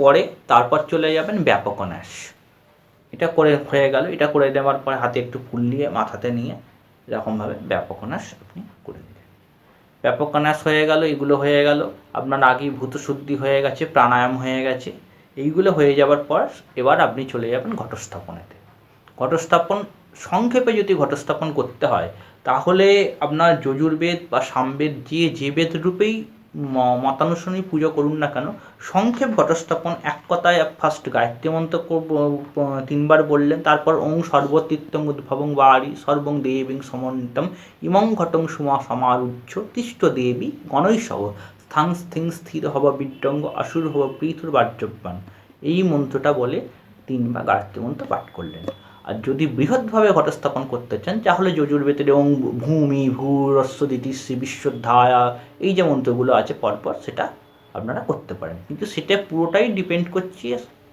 পরে তারপর চলে যাবেন ব্যাপক ন্যাস। এটা করে হয়ে গেল। এটা করে দেওয়ার পরে হাতে একটু ফুল নিয়ে মাথাতে নিয়ে এরকমভাবে ব্যাপক ন্যাস আপনি করে দিলেন। ব্যাপক ন্যাস হয়ে গেল, এগুলো হয়ে গেল। আপনার আগেই ভূত শুদ্ধি হয়ে গেছে, প্রাণায়াম হয়ে গেছে। এইগুলো হয়ে যাওয়ার পর এবার আপনি চলে যাবেন ঘটস্থাপনেতে। ঘটস্থাপন সংক্ষেপে যদি ঘটস্থাপন করতে হয় তাহলে আপনার যজুর্বেদ বা সামবেদ যে বেদ রূপেই মতানুষ্ঠানিক পুজো করুন না কেন, সংক্ষেপ ঘটস্থাপন। এক কথায় ফার্স্ট গায়ত্রী মন্ত্র 3বার বললেন, তারপর ওং সর্বতীর্থং উদ্ভবং বাড়ি সর্বং দেবীং সমন্বিতম ইমং ঘটং সুমা সমারুহ্য তিষ্ঠ দেবী গণৈষব স্থাং স্থিং স্থির হব বিড্ডঙ্গ আসুর হব পৃথুর বাহ্যবান। এই মন্ত্রটা বলে 3বার গায়ত্রী মন্ত্র পাঠ করলেন। আর যদি বৃহৎভাবে ঘটস্থাপন করতে চান তাহলে যজুর্বেদের ওং ভূমি ভূরস্ব দিতিশ্রী বিশ্বধায়া এই যে মন্ত্রগুলো আছে পরপর সেটা আপনারা করতে পারেন। কিন্তু সেটা পুরোটাই ডিপেন্ড করছে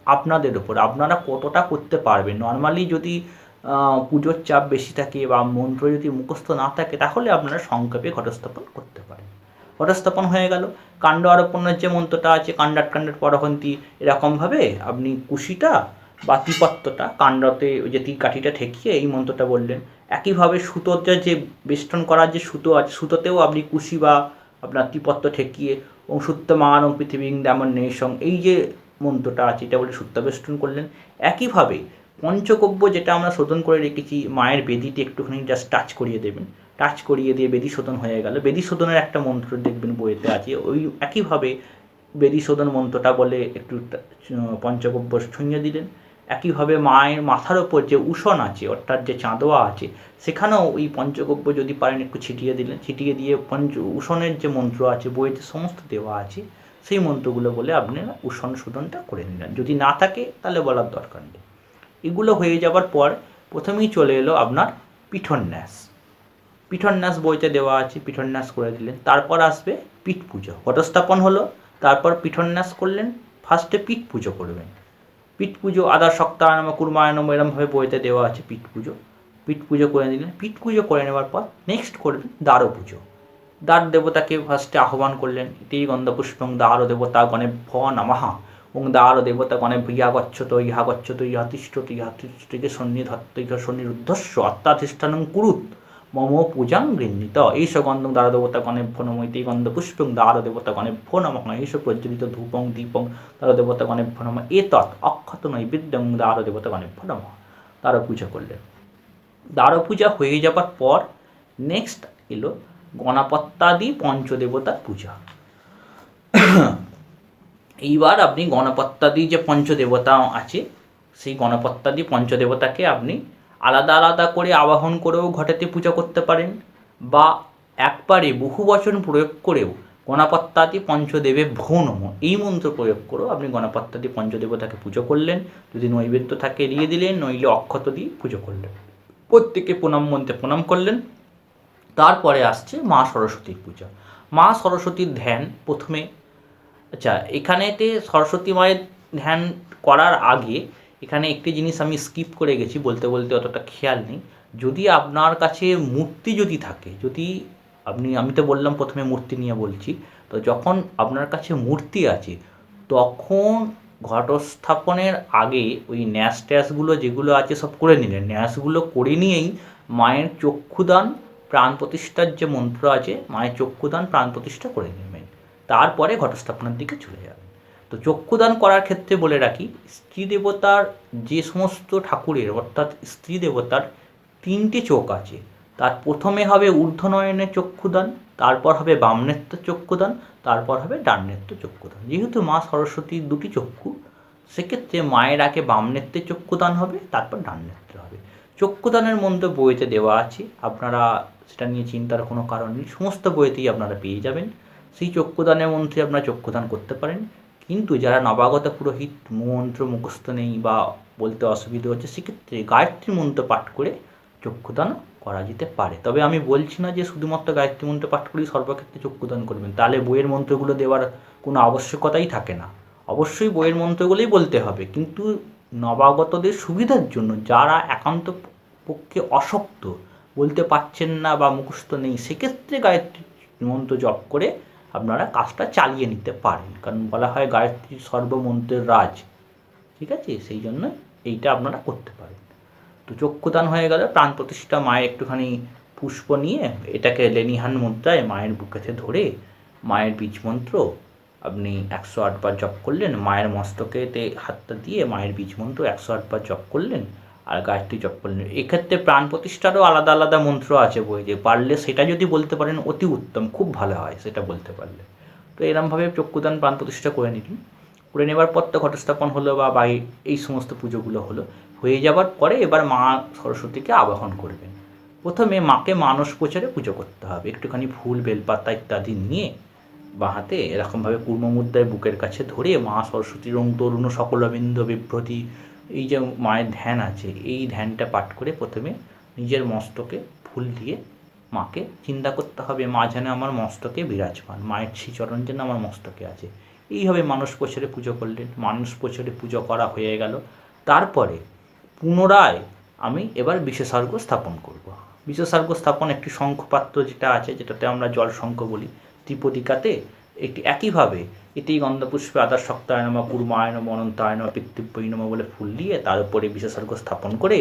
আপনাদের উপর, আপনারা কতটা করতে পারবেন। নর্মালি যদি পুজোর চাপ বেশি থাকে বা মন্ত্র যদি মুখস্থ না থাকে তাহলে আপনারা সংক্ষেপে ঘটস্থাপন করতে পারেন। ঘটস্থাপন হয়ে গেল। কাণ্ড আরোপণের যে মন্ত্রটা আছে কাণ্ডাট কাণ্ডের পরহন্তি, এরকমভাবে আপনি কুশিটা বা তিপত্তটা কাণ্ডতে যে কাঠিটা ঠেকিয়ে এই মন্ত্রটা বললেন। একইভাবে সুতোর যে বেষ্টন করার যে সুতো আছে সুতোতেও আপনি কুশি বা আপনার তিপত্ত ঠেকিয়ে ও সুত্তমান ও পৃথিবীং তেমন নেশং এই যে মন্ত্রটা আছে এটা বলে সুত্তা বেষ্টন করলেন। একইভাবে পঞ্চকব্য যেটা আমরা শোধন করে রেখেছি মায়ের বেদিতে একটুখানি জাস্ট টাচ করিয়ে দেবেন, টাচ করিয়ে দিয়ে বেদি শোধন হয়ে গেল। বেদি শোধনের একটা মন্ত্র দেখবেন বইতে আছে, ওই একইভাবে বেদি শোধন মন্ত্রটা বলে একটু পঞ্চকব্য ছুঁয়ে দিলেন। একইভাবে মায়ের মাথার ওপর যে উষণ আছে অর্থাৎ যে চাঁদোয়া আছে সেখানেও ওই পঞ্চগব্য যদি পারেন একটু ছিটিয়ে দিলেন। ছিটিয়ে দিয়ে উষণের যে মন্ত্র আছে বইতে সমস্ত দেওয়া আছে সেই মন্ত্রগুলো বলে আপনারা উষণ শোধনটা করে নিলেন। যদি না থাকে তাহলে বলার দরকার নেই। এগুলো হয়ে যাবার পর প্রথমেই চলে এলো আপনার পিঠন্যাস। পিঠন্যাস বইতে দেওয়া আছে, পিঠন্যাস করে দিলেন। তারপর আসবে পিঠ পুজো। ঘটস্থাপন হলো, তারপর পিঠন্যাস করলেন। ফার্স্টে পিঠ পুজো করবেন। পিঠ পুজো আদা সক্তায়নম কুর্মায়নম এরমভাবে বইতে দেওয়া আছে পিঠ পুজো। পিঠ পুজো করে নিলেন। পিঠ পুজো করে নেওয়ার পর নেক্সট করবেন দ্বার পুজো। দ্বার দেবতাকে ফার্স্টে আহ্বান করলেন। ইতি গন্ধপুষ্পং দ্বার দেবতা গণেভ্যো নমঃ ওং দ্বার দেবতা গণে ইহা গচ্ছত ইহা গচ্ছত ইহা তিষ্ঠত ইহা তিষ্ঠকে সন্নিধত্ত ইহা সন্নিরুদ্ধস্য অত্যাধিষ্ঠানং কুরুত মম পূজাং গৃহীত এইস গন্ধং দ্বার দেবতা গণেভ্যো নমঃ ইতি গন্ধ পুষ্পং দ্বার দেবতা গণেভ্যো নমঃ এইস প্রজ্বলিত ধূপং দীপং দ্বার দেবতা গণেভ্যো নমঃ এতৎ অক্ষত নৈবেদ্যং দ্বার দেবতা গণেভ্যো নমঃ। দ্বার পূজা করলেন। দ্বার পূজা হয়ে যাবার পর নেক্সট এলো গণপত্যাদি পঞ্চদেবতার পূজা। এইবার আপনি গণপত্যাদি যে পঞ্চদেবতা আছে সেই গণপত্যাদি পঞ্চদেবতাকে আপনি আলাদা আলাদা করে আবাহন করেও ঘটেতে পূজা করতে পারেন, বা একবারে বহু বচন প্রয়োগ করেও গণপত্যাদি পঞ্চদেবে ভো নমঃ এই মন্ত্র প্রয়োগ করেও আপনি গণপত্যাদি পঞ্চদেবতাকে পুজো করলেন। যদি নৈবেদ্য থাকে এড়িয়ে দিলেন, নইলে অক্ষত দিয়ে পুজো করলেন। প্রত্যেকে প্রণাম মন্ত্রে প্রণাম করলেন। তারপরে আসছে মা সরস্বতীর পূজা। মা সরস্বতীর ধ্যান প্রথমে, আচ্ছা এখানেতে সরস্বতী মায়ের ধ্যান করার আগে এখানে একটি জিনিস আমি স্কিপ করে গেছি, বলতে বলতে অতটা খেয়াল নেই। যদি আপনার কাছে মূর্তি যদি থাকে, যদি আমি তো বললাম প্রথমে মূর্তি নিয়ে বলছি, তো যখন আপনার কাছে মূর্তি আছে তখন ঘটস্থাপনের আগে ওই ন্যাস ট্যাসগুলো যেগুলো আছে সব করে নিলেন। ন্যাসগুলো করে নিয়েই মায়ের চক্ষুদান প্রাণ প্রতিষ্ঠার যে মন্ত্র আছে, মায়ের চক্ষুদান প্রাণ প্রতিষ্ঠা করে নেবেন। তারপরে ঘটস্থাপনার দিকে চলে যাবেন। তো চক্ষুদান করার ক্ষেত্রে বলে রাখি, স্ত্রী দেবতার যে সমস্ত ঠাকুরের অর্থাৎ স্ত্রী দেবতার 3টে চোখ আছে, তার প্রথমে হবে ঊর্ধ্বনয়নের চক্ষুদান, তারপর হবে বাম নেত্র চক্ষুদান, তারপর হবে ডান নেত্র চক্ষুদান। যেহেতু মা সরস্বতীর 2টি চক্ষু, সেক্ষেত্রে মায়ের আগে বাম নেত্রে চক্ষুদান হবে, তারপর ডান নেত্রে হবে। চক্ষুদানের মন্ত্র বইতে দেওয়া আছে, আপনারা সেটা নিয়ে চিন্তার কোনো কারণ নেই, সমস্ত বইতেই আপনারা পেয়ে যাবেন। সেই চক্ষুদানের মন্ত্রে আপনারা চক্ষুদান করতে পারেন। কিন্তু যারা নবাগত পুরোহিত, মন্ত্র মুখস্থ নেই বা বলতে অসুবিধা হচ্ছে, সেক্ষেত্রে গায়ত্রী মন্ত্র পাঠ করে চক্ষুদান করা যেতে পারে। তবে আমি বলছি না যে শুধুমাত্র গায়ত্রী মন্ত্র পাঠ করেই সর্বক্ষেত্রে চক্ষুদান করবেন, তাহলে বইয়ের মন্ত্রগুলো দেওয়ার কোনো আবশ্যকতাই থাকে না। অবশ্যই বইয়ের মন্ত্রগুলোই বলতে হবে, কিন্তু নবাগতদের সুবিধার জন্য যারা একান্ত পক্ষে অশক্ত, বলতে পারছেন না বা মুখস্থ নেই, সেক্ষেত্রে গায়ত্রী মন্ত্র জপ করে আপনারা কাজটা চালিয়ে নিতে পারেন। কারণ বলা হয় গায়ত্রী সর্বমন্ত্রের রাজ, ঠিক আছে? সেই জন্য এইটা আপনারা করতে পারেন। তো চক্ষুদান হয়ে গেল। প্রাণ প্রতিষ্ঠা, মায়ের একটুখানি পুষ্প নিয়ে এটাকে লেনিহান মুদ্রায় মায়ের বুকেতে ধরে মায়ের বীজ মন্ত্র আপনি 108 বার জপ করলেন। মায়ের মস্তকেতে হাতটা দিয়ে মায়ের বীজ মন্ত্র 108 বার জপ করলেন আর গায়ত্রী জপ করলেন। এক্ষেত্রে প্রাণ প্রতিষ্ঠারও আলাদা আলাদা মন্ত্র আছে বইয়ে, পারলে সেটা যদি বলতে পারেন অতি উত্তম, খুব ভালো হয় সেটা বলতে পারলে। তো এরমভাবে চক্ষুদান প্রাণ প্রতিষ্ঠা করে নিলেন। করে নেবার পর তো ঘটস্থাপন হলো বা এই সমস্ত পুজোগুলো হলো। হয়ে যাবার পরে এবার মা সরস্বতীকে আবাহন করবেন। প্রথমে মাকে মানস প্রচারে পুজো করতে হবে। একটুখানি ফুল, বেলপাতা ইত্যাদি নিয়ে বাঁ হাতে এরকমভাবে কূর্ম মুদ্রায় বুকের কাছে ধরে মা সরস্বতীর ওং তরুণ সকলবিন্দ বিভ্রতি, এই যে মায়ের ধ্যান আছে, এই ধ্যানটা পাঠ করে প্রথমে নিজের মস্তকে ফুল দিয়ে মাকে চিন্তা করতে হবে, মা যেন আমার মস্তকে বিরাজমান, মায়ের শ্রীচরণ যেন আমার মস্তকে আছে। এইভাবে মানস প্রচারে পুজো করলেন। মানস প্রচারে পুজো করা হয়ে গেল। তারপরে পুনরায় আমি এবার বিশেষার্ঘ স্থাপন করব। বিশেষার্ঘ স্থাপন একটি শঙ্খপাত্র যেটা আছে, যেটাতে আমরা জল শঙ্খ বলি, ত্রিপদিকাতে একটি একইভাবে এতেই গন্ধপুষ্পে আদার শক্তায় নমঃ কুর্মায় নমঃ অনন্তায় নমঃ পিতৃব্যই নমঃ বলে ফুল দিয়ে তার উপরে বিশেষার্ঘ স্থাপন করে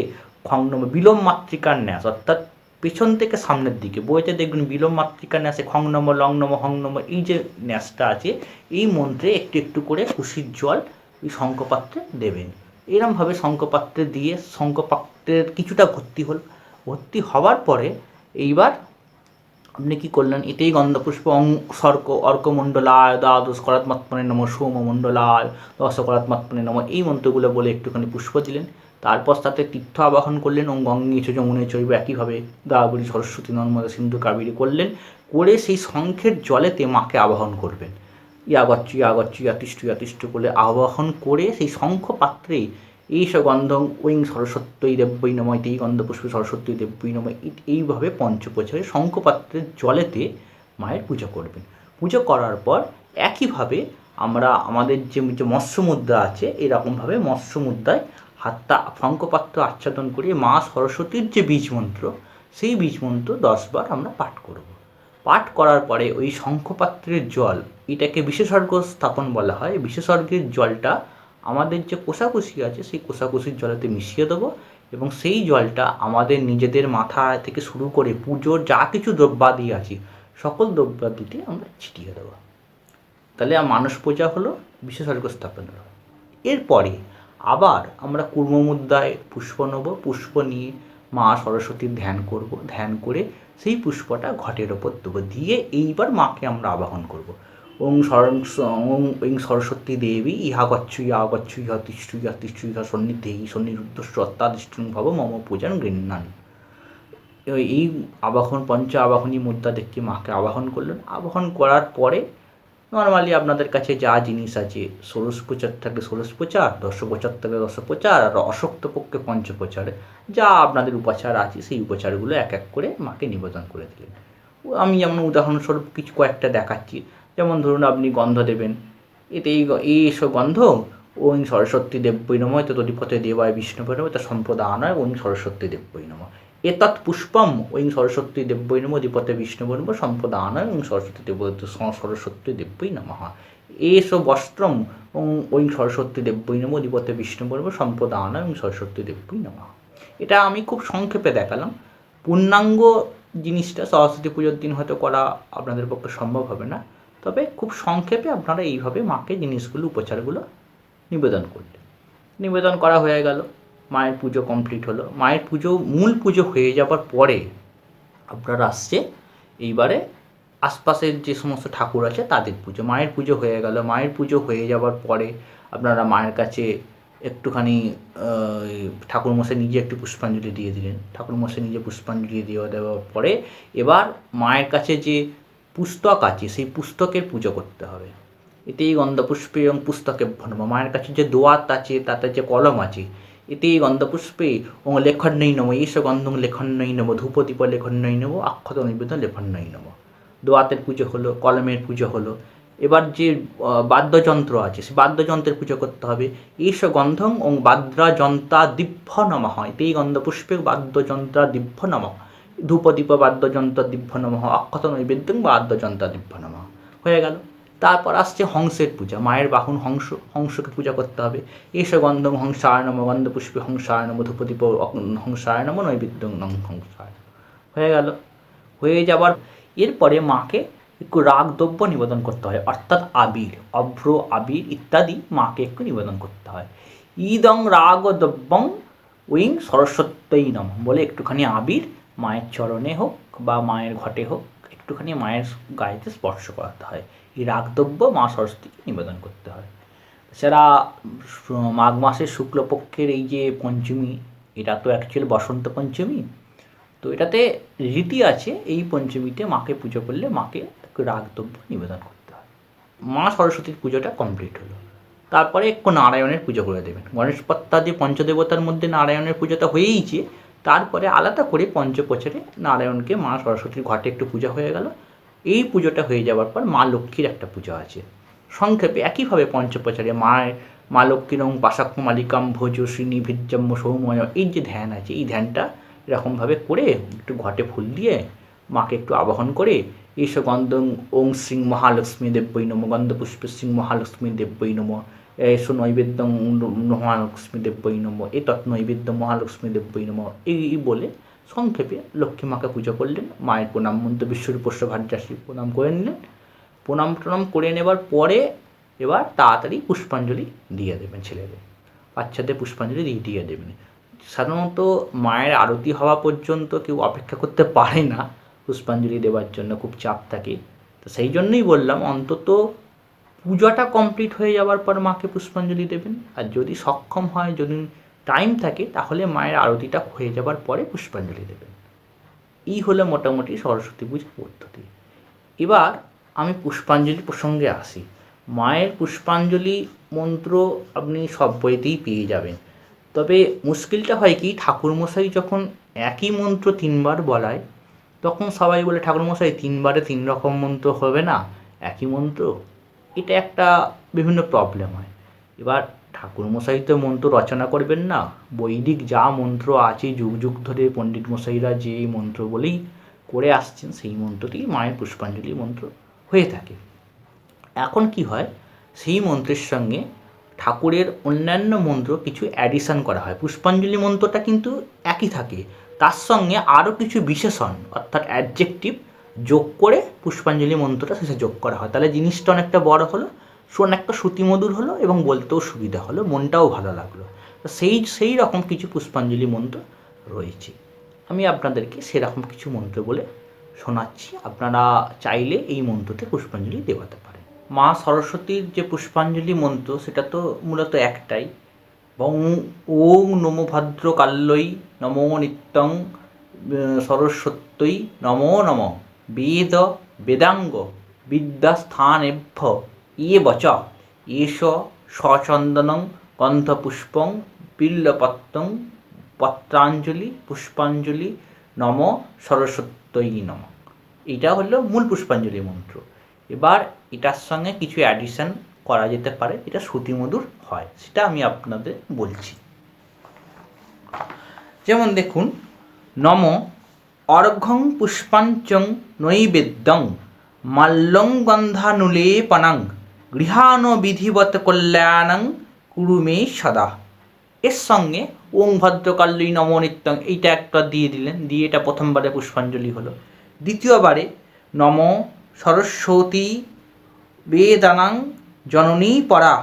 খং নমঃ বিলোম মাতৃকার ন্যাস, অর্থাৎ পেছন থেকে সামনের দিকে বইতে দেখবেন বিলোম মাতৃকার ন্যাসে খং নমঃ লং নমঃ হং নমঃ, এই যে ন্যাসটা আছে এই মন্ত্রে একটু একটু করে খুশির জল এই শঙ্খপাত্রে দেবেন। এরমভাবে শঙ্খপাত্রে দিয়ে শঙ্খপাত্রের কিছুটা ভর্তি হল। ভর্তি হওয়ার পরে এইবার আপনি কী করলেন, এতেই গন্ধপুষ্প অর্কমণ্ডলায় দ্বাদশ করাত্মাত্মনে নমঃ সোমমণ্ডলায় দশ করাত্মাত্মনে নমঃ, এই মন্ত্রগুলো বলে একটুখানি পুষ্প দিলেন। তারপর তাতে তীর্থ আবাহন করলেন। ওং গঙ্গে চ যমুনে চৈব, একইভাবে দাবরী সরস্বতী নর্মদা সিন্ধু কাবেরী করলেন। করে সেই শঙ্খের জলেতে মাকে আবাহন করবেন। ইয়াগচ্ছু ইয়াগচ্ছু ইয়াতিষ্ঠু ইয়াতিষ্ঠু করলে আবাহন করে সেই শঙ্খ পাত্রেই এইস গন্ধং ঐং সরস্বত্যই দেব্যই নমঃ ইতি গন্ধপুষ্পে সরস্বতী দেব্যই নমঃ, এইভাবে পঞ্চপ্রচারে শঙ্খপাত্রের জলেতে মায়ের পুজো করবেন। পুজো করার পর একইভাবে আমরা আমাদের যে মৎস্য মুদ্রা আছে, এরকমভাবে মৎস্য মুদ্রায় হাতটা শঙ্খপাত্র আচ্ছাদন করে মা সরস্বতীর যে বীজ মন্ত্র, সেই বীজ মন্ত্র 10 বার আমরা পাঠ করব। পাঠ করার পরে ওই শঙ্খপাত্রের জল, এটাকে বিশেষর্ঘ স্থাপন বলা হয়। বিশেষর্ঘের জলটা আমাদের যে কোষাকুষি আছে সেই কোষাকুষির জলেতে মিশিয়ে দেবো এবং সেই জলটা আমাদের নিজেদের মাথা থেকে শুরু করে পুজোর যা কিছু দ্রব্যাদি আছে সকল দ্রব্যাদিতে আমরা ছিটিয়ে দেবো। তাহলে মানস পূজা হলো বিশেষর্ঘ স্থাপন হলো। এরপরে আবার আমরা কুর্ম মুদ্রায় পুষ্প নেব, পুষ্প নিয়ে মা সরস্বতীর ধ্যান করব, ধ্যান করে সেই পুষ্পটা ঘটের ওপর দেবো, দিয়ে এইবার মাকে আমরা আবাহন করব। ওং সরস্বতী দেবী ইহা গচ্ছু ইহা গচ্ছু ইহা তিষ্ঠু ইহা তিষ্ঠু ইহা সন্নিধেহি সন্নিরুদ্ধস্ব অত্যাদিষ্ঠং ভব মম পূজান গৃহ্ণান। এই আবাহন পঞ্চ আবাহনী মুদ্রা দেখে মাকে আবাহন করলেন। আবাহন করার পরে নর্মালি আপনাদের কাছে যা জিনিস আছে, ষোড়শ প্রচার থাকলে ষোড়শ প্রচার, দশপ্রচার থাকলে দশপ্রচার, আর অশক্ত পক্ষে পঞ্চপ্রচার, যা আপনাদের উপাচার আছে সেই উপাচারগুলো এক এক করে মাকে নিবেদন করে দিলেন। আমি যেমন উদাহরণস্বরূপ কিছু কয়েকটা দেখাচ্ছি। যেমন ধরুন আপনি গন্ধ দেবেন, এতে এইসব গন্ধ ওং সরস্বতী দেব্যই নমঃ তদধিপতে দেবায় বিষ্ণুপয় নমঃ তা সম্প্রদানায় ওং সরস্বতী দেব্যই নমঃ এতৎ পুষ্পম ওং সরস্বতী দেব্যই নমঃ অধিপতে বিষ্ণুপয় নমঃ সম্প্রদানায় ওং সরস্বতী দেব্যই নমঃ এসো বস্ত্রম ওং সরস্বতী দেব্যই নমঃ অধিপতে বিষ্ণুপয় নমঃ সম্প্রদানায় ওং সরস্বতী দেব্যই নমঃ। এটা আমি খুব সংক্ষেপে দেখালাম। পূর্ণাঙ্গ জিনিসটা সরস্বতী পুজোর দিন হয়তো করা আপনাদের পক্ষে সম্ভব হবে না, তবে খুব সংক্ষেপে আপনারা এইভাবে মাকে জিনিসগুলো উপাচারগুলো নিবেদন করলেন। নিবেদন করা হয়ে গেল, মায়ের পুজো কমপ্লিট হলো। মায়ের পুজো মূল পুজো হয়ে যাবার পরে আপনার আসছে এইবারে আশপাশের যে সমস্ত ঠাকুর আছে তাদের পুজো। মায়ের পুজো হয়ে গেল। মায়ের পুজো হয়ে যাবার পরে আপনারা মায়ের কাছে একটুখানি ঠাকুরমশাই নিজে একটু পুষ্পাঞ্জলি দিয়ে দিলেন। ঠাকুরমশাই নিজে পুষ্পাঞ্জলি দেওয়ার পরে এবার মায়ের কাছে যে পুস্তক আছে সেই পুস্তকের পুজো করতে হবে। এতেই গন্ধপুষ্পে এবং পুস্তকে নমঃ। মায়ের কাছে যে দোয়াত আছে, তাতে যে কলম আছে, এতেই গন্ধপুষ্পে ও লেখন্যই নমঃ এষ গন্ধং লেখন্যই নমঃ ধূপদীপ লেখন্যই নমঃ অক্ষত নিবেদন লেখন্যই নমঃ। দোয়াতের পুজো হলো, কলমের পুজো হলো। এবার যে বাদ্যযন্ত্র আছে সেই বাদ্যযন্ত্রের পুজো করতে হবে। এষ গন্ধং ও বাদ্রাযন্ত্রা দিভ্য নমঃ এতেই গন্ধপুষ্পে বাদ্যযন্ত্রা দিভ্য নমঃ ধূপদীপ বাদ্যযন্ত্র দিভ্য নমঃ অক্ষত নৈবেদ্যং বাদ্যযন্ত্রা দিভ্য নমঃ। হয়ে গেল। তারপর আসছে হংসের পূজা। মায়ের বাহন হংস, হংসকে পূজা করতে হবে। এষ গন্ধং হংসায় নমঃ গন্ধপুষ্পে হংসায় নমঃ ধূপদীপ হংসায় নমঃ নৈবেদ্যং হংসায়। হয়ে গেল। হয়ে যাবার এরপরে মাকে একটু রাগ দ্রব্য নিবেদন করতে হয়, অর্থাৎ আবির, অভ্র, আবির ইত্যাদি মাকে একটু নিবেদন করতে হয়। ইদং রাগ দ্রব্যং ওং সরস্বত্যই নমঃ বলে একটুখানি আবির মায়ের চরণে হোক বা মায়ের ঘটে হোক একটুখানি মায়ের গায়েতে স্পর্শ করাতে হয়। এই রাগদ্রব্য মা সরস্বতীকে নিবেদন করতে হয়। এছাড়া মাঘ মাসের শুক্লপক্ষের এই যে পঞ্চমী, এটা তো অ্যাকচুয়ালি বসন্ত পঞ্চমী, তো এটাতে রীতি আছে এই পঞ্চমীতে মাকে পুজো করলে মাকে একটু রাগদ্রব্য নিবেদন করতে হয়। মা সরস্বতীর পুজোটা কমপ্লিট হলো। তারপরে একটু নারায়ণের পুজো করে দেবেন। গণেশ পত্তাদি পঞ্চদেবতার মধ্যে নারায়ণের পুজোটা হয়েইছে, তারপরে আলাদা করে পঞ্চপ্রচারে নারায়ণকে মা সরস্বতীর ঘটে একটু পূজা হয়ে গেল। এই পুজোটা হয়ে যাওয়ার পর মা লক্ষ্মীর একটা পুজো আছে। সংক্ষেপে একইভাবে পঞ্চপ্রচারে মা লক্ষ্মীর পাশাক্ষ মালিকাম ভোজ শ্রীনি ভিজ্জম্য সৌময় এই যে ধ্যান আছে এই ধ্যানটা এরকমভাবে করে একটু ঘটে ফুল দিয়ে মাকে একটু আবাহন করে এস গন্ধং ওং শ্রী মহালক্ষ্মী দেব্যই নমঃ গন্ধপুষ্পে শ্রী মহালক্ষ্মী দেব্যই নমঃ এস নৈবেদ্যং মহালক্ষ্মী দেব্যই নমঃ এতৎ নৈবেদ্য মহালক্ষ্মী দেব্যই নমঃ এই বলে সংক্ষেপে লক্ষ্মী মাকে পুজো করলেন। মায়ের প্রণাম মন্ত্র বিশ্বরূপস্য ভার্যাসী প্রণাম করে নিলেন। প্রণাম করে নেবার পরে এবার তাড়াতাড়ি পুষ্পাঞ্জলি দিয়ে দেবেন। ছেলেদের বাচ্চাদের পুষ্পাঞ্জলি দিয়ে দেবেন। সাধারণত মায়ের আরতি হওয়া পর্যন্ত কেউ অপেক্ষা করতে পারে না পুষ্পাঞ্জলি দেওয়ার জন্য, খুব চাপ থাকে। তো সেই জন্যই বললাম অন্তত পূজাটা কমপ্লিট হয়ে যাওয়ার পর মাকে পুষ্পাঞ্জলি দেবেন। আর যদি সক্ষম হয়, যদি টাইম থাকে, তাহলে মায়ের আরতিটা হয়ে যাবার পরে পুষ্পাঞ্জলি দেবেন। এই হলো মোটামুটি সরস্বতী পূজার পদ্ধতি। এবার আমি পুষ্পাঞ্জলি প্রসঙ্গে আসি। মায়ের পুষ্পাঞ্জলি মন্ত্র আপনি সব বইতেই পেয়ে যাবেন, তবে মুশকিলটা হয় কি ঠাকুরমশাই যখন একই মন্ত্র 3 বার বলায় তখন সবাই বলে ঠাকুরমশাই 3 বারে 3 রকম মন্ত্র হবে না, একই মন্ত্র। এটা একটা বিভিন্ন প্রবলেম হয়। এবার ঠাকুরমশাই তো মন্ত্র রচনা করবেন না, বৈদিক যা মন্ত্র আছে যুগ যুগ ধরে পণ্ডিত মশাইরা যে মন্ত্র বলেই করে আসছেন সেই মন্ত্রটি মায়ের পুষ্পাঞ্জলি মন্ত্র হয়ে থাকে। এখন কি হয়, সেই মন্ত্রের সঙ্গে ঠাকুরের অন্যান্য মন্ত্র কিছু অ্যাডিশন করা হয়। পুষ্পাঞ্জলি মন্ত্রটা কিন্তু একই থাকে, তার সঙ্গে আরও কিছু বিশেষণ অর্থাৎ অ্যাডজেক্টিভ যোগ করে পুষ্পাঞ্জলি মন্ত্রটা শেষে যোগ করা হয়। তাহলে জিনিসটা অনেকটা বড় হলো, অনেকটা শ্রুতিমধুর হলো এবং বলতেও সুবিধা হলো, মনটাও ভালো লাগলো। তো সেই রকম কিছু পুষ্পাঞ্জলি মন্ত্র রয়েছে। আমি আপনাদেরকে সেরকম কিছু মন্ত্র বলে শোনাচ্ছি, আপনারা চাইলে এই মন্ত্রতে পুষ্পাঞ্জলি দেওয়াতে পারেন। মা সরস্বতীর যে পুষ্পাঞ্জলি মন্ত্র সেটা তো মূলত একটাই, ওং নমো ভদ্রকাল্যই নমো নিত্যং সরস্বত্যই নমো নমঃ বেদ বেদাঙ্গ বিদ্যাস্থানেভ্য ইয়ে বচ এষ সচন্দনং গন্ধপুষ্পং বিল্লপত্রং পত্রাঞ্জলি পুষ্পাঞ্জলি নম সরস্বত্যই নমঃ। এটা হলো মূল পুষ্পাঞ্জলি মন্ত্র। এবার এটার সঙ্গে কিছু অ্যাডিশন করা যেতে পারে, এটা শ্রুতিমধুর হয়, সেটা আমি আপনাদের বলছি। যেমন দেখুন, নম অর্ঘ্যং পুষ্পাঞ্চং নৈবেদ্যং মাল্যং গন্ধানুলেপনং গৃহাণ বিধিবত কল্যাণং কুরু মে সদা। এর সঙ্গে ওং ভদ্রকাল্যই নম নিত্যং এইটা একটা দিয়ে দিলেন, দিয়ে এটা প্রথমবারে পুষ্পাঞ্জলি হলো। দ্বিতীয়বারে নম সরস্বতী বেদানাং জননী পরা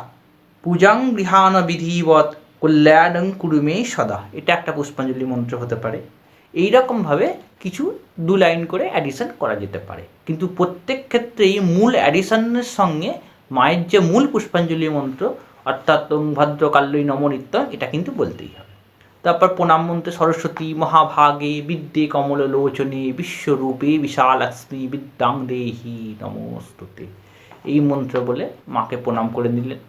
পূজাং গৃহাণ বিধিবত কল্যাণং কুরু মে সদা, এটা একটা পুষ্পাঞ্জলি মন্ত্র হতে পারে। এইরকমভাবে কিছু 2 লাইন করে অ্যাডিশন করা যেতে পারে, কিন্তু প্রত্যেক ক্ষেত্রেই মূল অ্যাডিশনের সঙ্গে মায়ের যে মূল পুষ্পাঞ্জলি মন্ত্র অর্থাৎ ওং ভদ্রকাল্যই নমো নিত্যং এটা কিন্তু বলতেই হবে। তারপর প্রণাম মন্ত্রে সরস্বতী মহাভাগে বিদ্যে কমললোচনে বিশ্বরূপে বিশালাক্ষ্মী বিদ্যাং দেহি নমস্তুতে, এই মন্ত্র বলে মাকে প্রণাম করে নিলেন।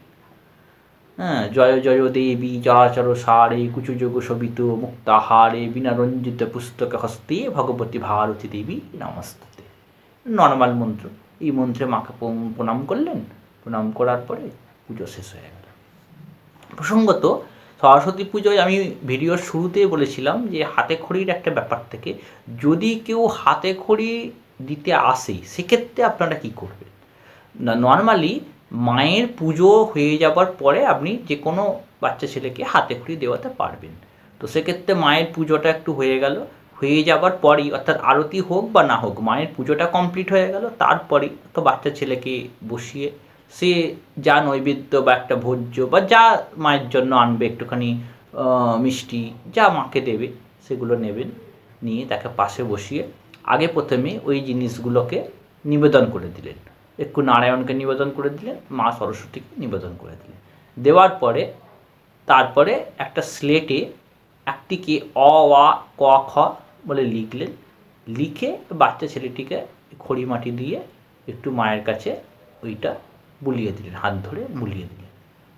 হ্যাঁ, জয় জয় দেবী চরাচর সারে কুচুযোগ শোভিত মুক্তাহারে বিনা রঞ্জিত পুস্তক হস্তে ভগবতী ভারতী দেবী নমস্তুতে, নর্মাল মন্ত্র। এই মন্ত্রে মাকে প্রণাম করলেন, প্রণাম করার পরে পুজো শেষ হয়ে গেল। প্রসঙ্গত সরস্বতী পুজোয় আমি ভিডিওর শুরুতেই বলেছিলাম যে হাতে খড়ির একটা ব্যাপার থেকে, যদি কেউ হাতে খড়ি দিতে আসে সেক্ষেত্রে আপনারা কী করবেন না, নর্মালি মায়ের পুজো হয়ে যাবার পরে আপনি যে কোনো বাচ্চা ছেলেকে হাতে খড়ি দেওয়াতে পারবেন। তো সেক্ষেত্রে মায়ের পুজোটা একটু হয়ে গেল, হয়ে যাবার পরই অর্থাৎ আরতি হোক বা না হোক মায়ের পুজোটা কমপ্লিট হয়ে গেল, তারপরেই তো বাচ্চা ছেলেকে বসিয়ে সে যা নৈবেদ্য বা একটা ভোজ্য বা যা মায়ের জন্য আনবে একটুখানি মিষ্টি যা মাকে দেবে সেগুলো নেবেন, নিয়ে তাকে পাশে বসিয়ে আগে প্রথমে ওই জিনিসগুলোকে নিবেদন করে দিলেন। একটু নারায়ণকে নিবেদন করে দিলেন, মা সরস্বতীকে নিবেদন করে দিলেন। দেওয়ার পরে তারপরে একটা স্লেটে একটিকে অ আ ক খ বলে লিখলেন, লিখে বাচ্চা ছেলেটিকে খড়ি মাটি দিয়ে একটু মায়ের কাছে ওইটা বুলিয়ে দিলেন, হাত ধরে বুলিয়ে দিলেন।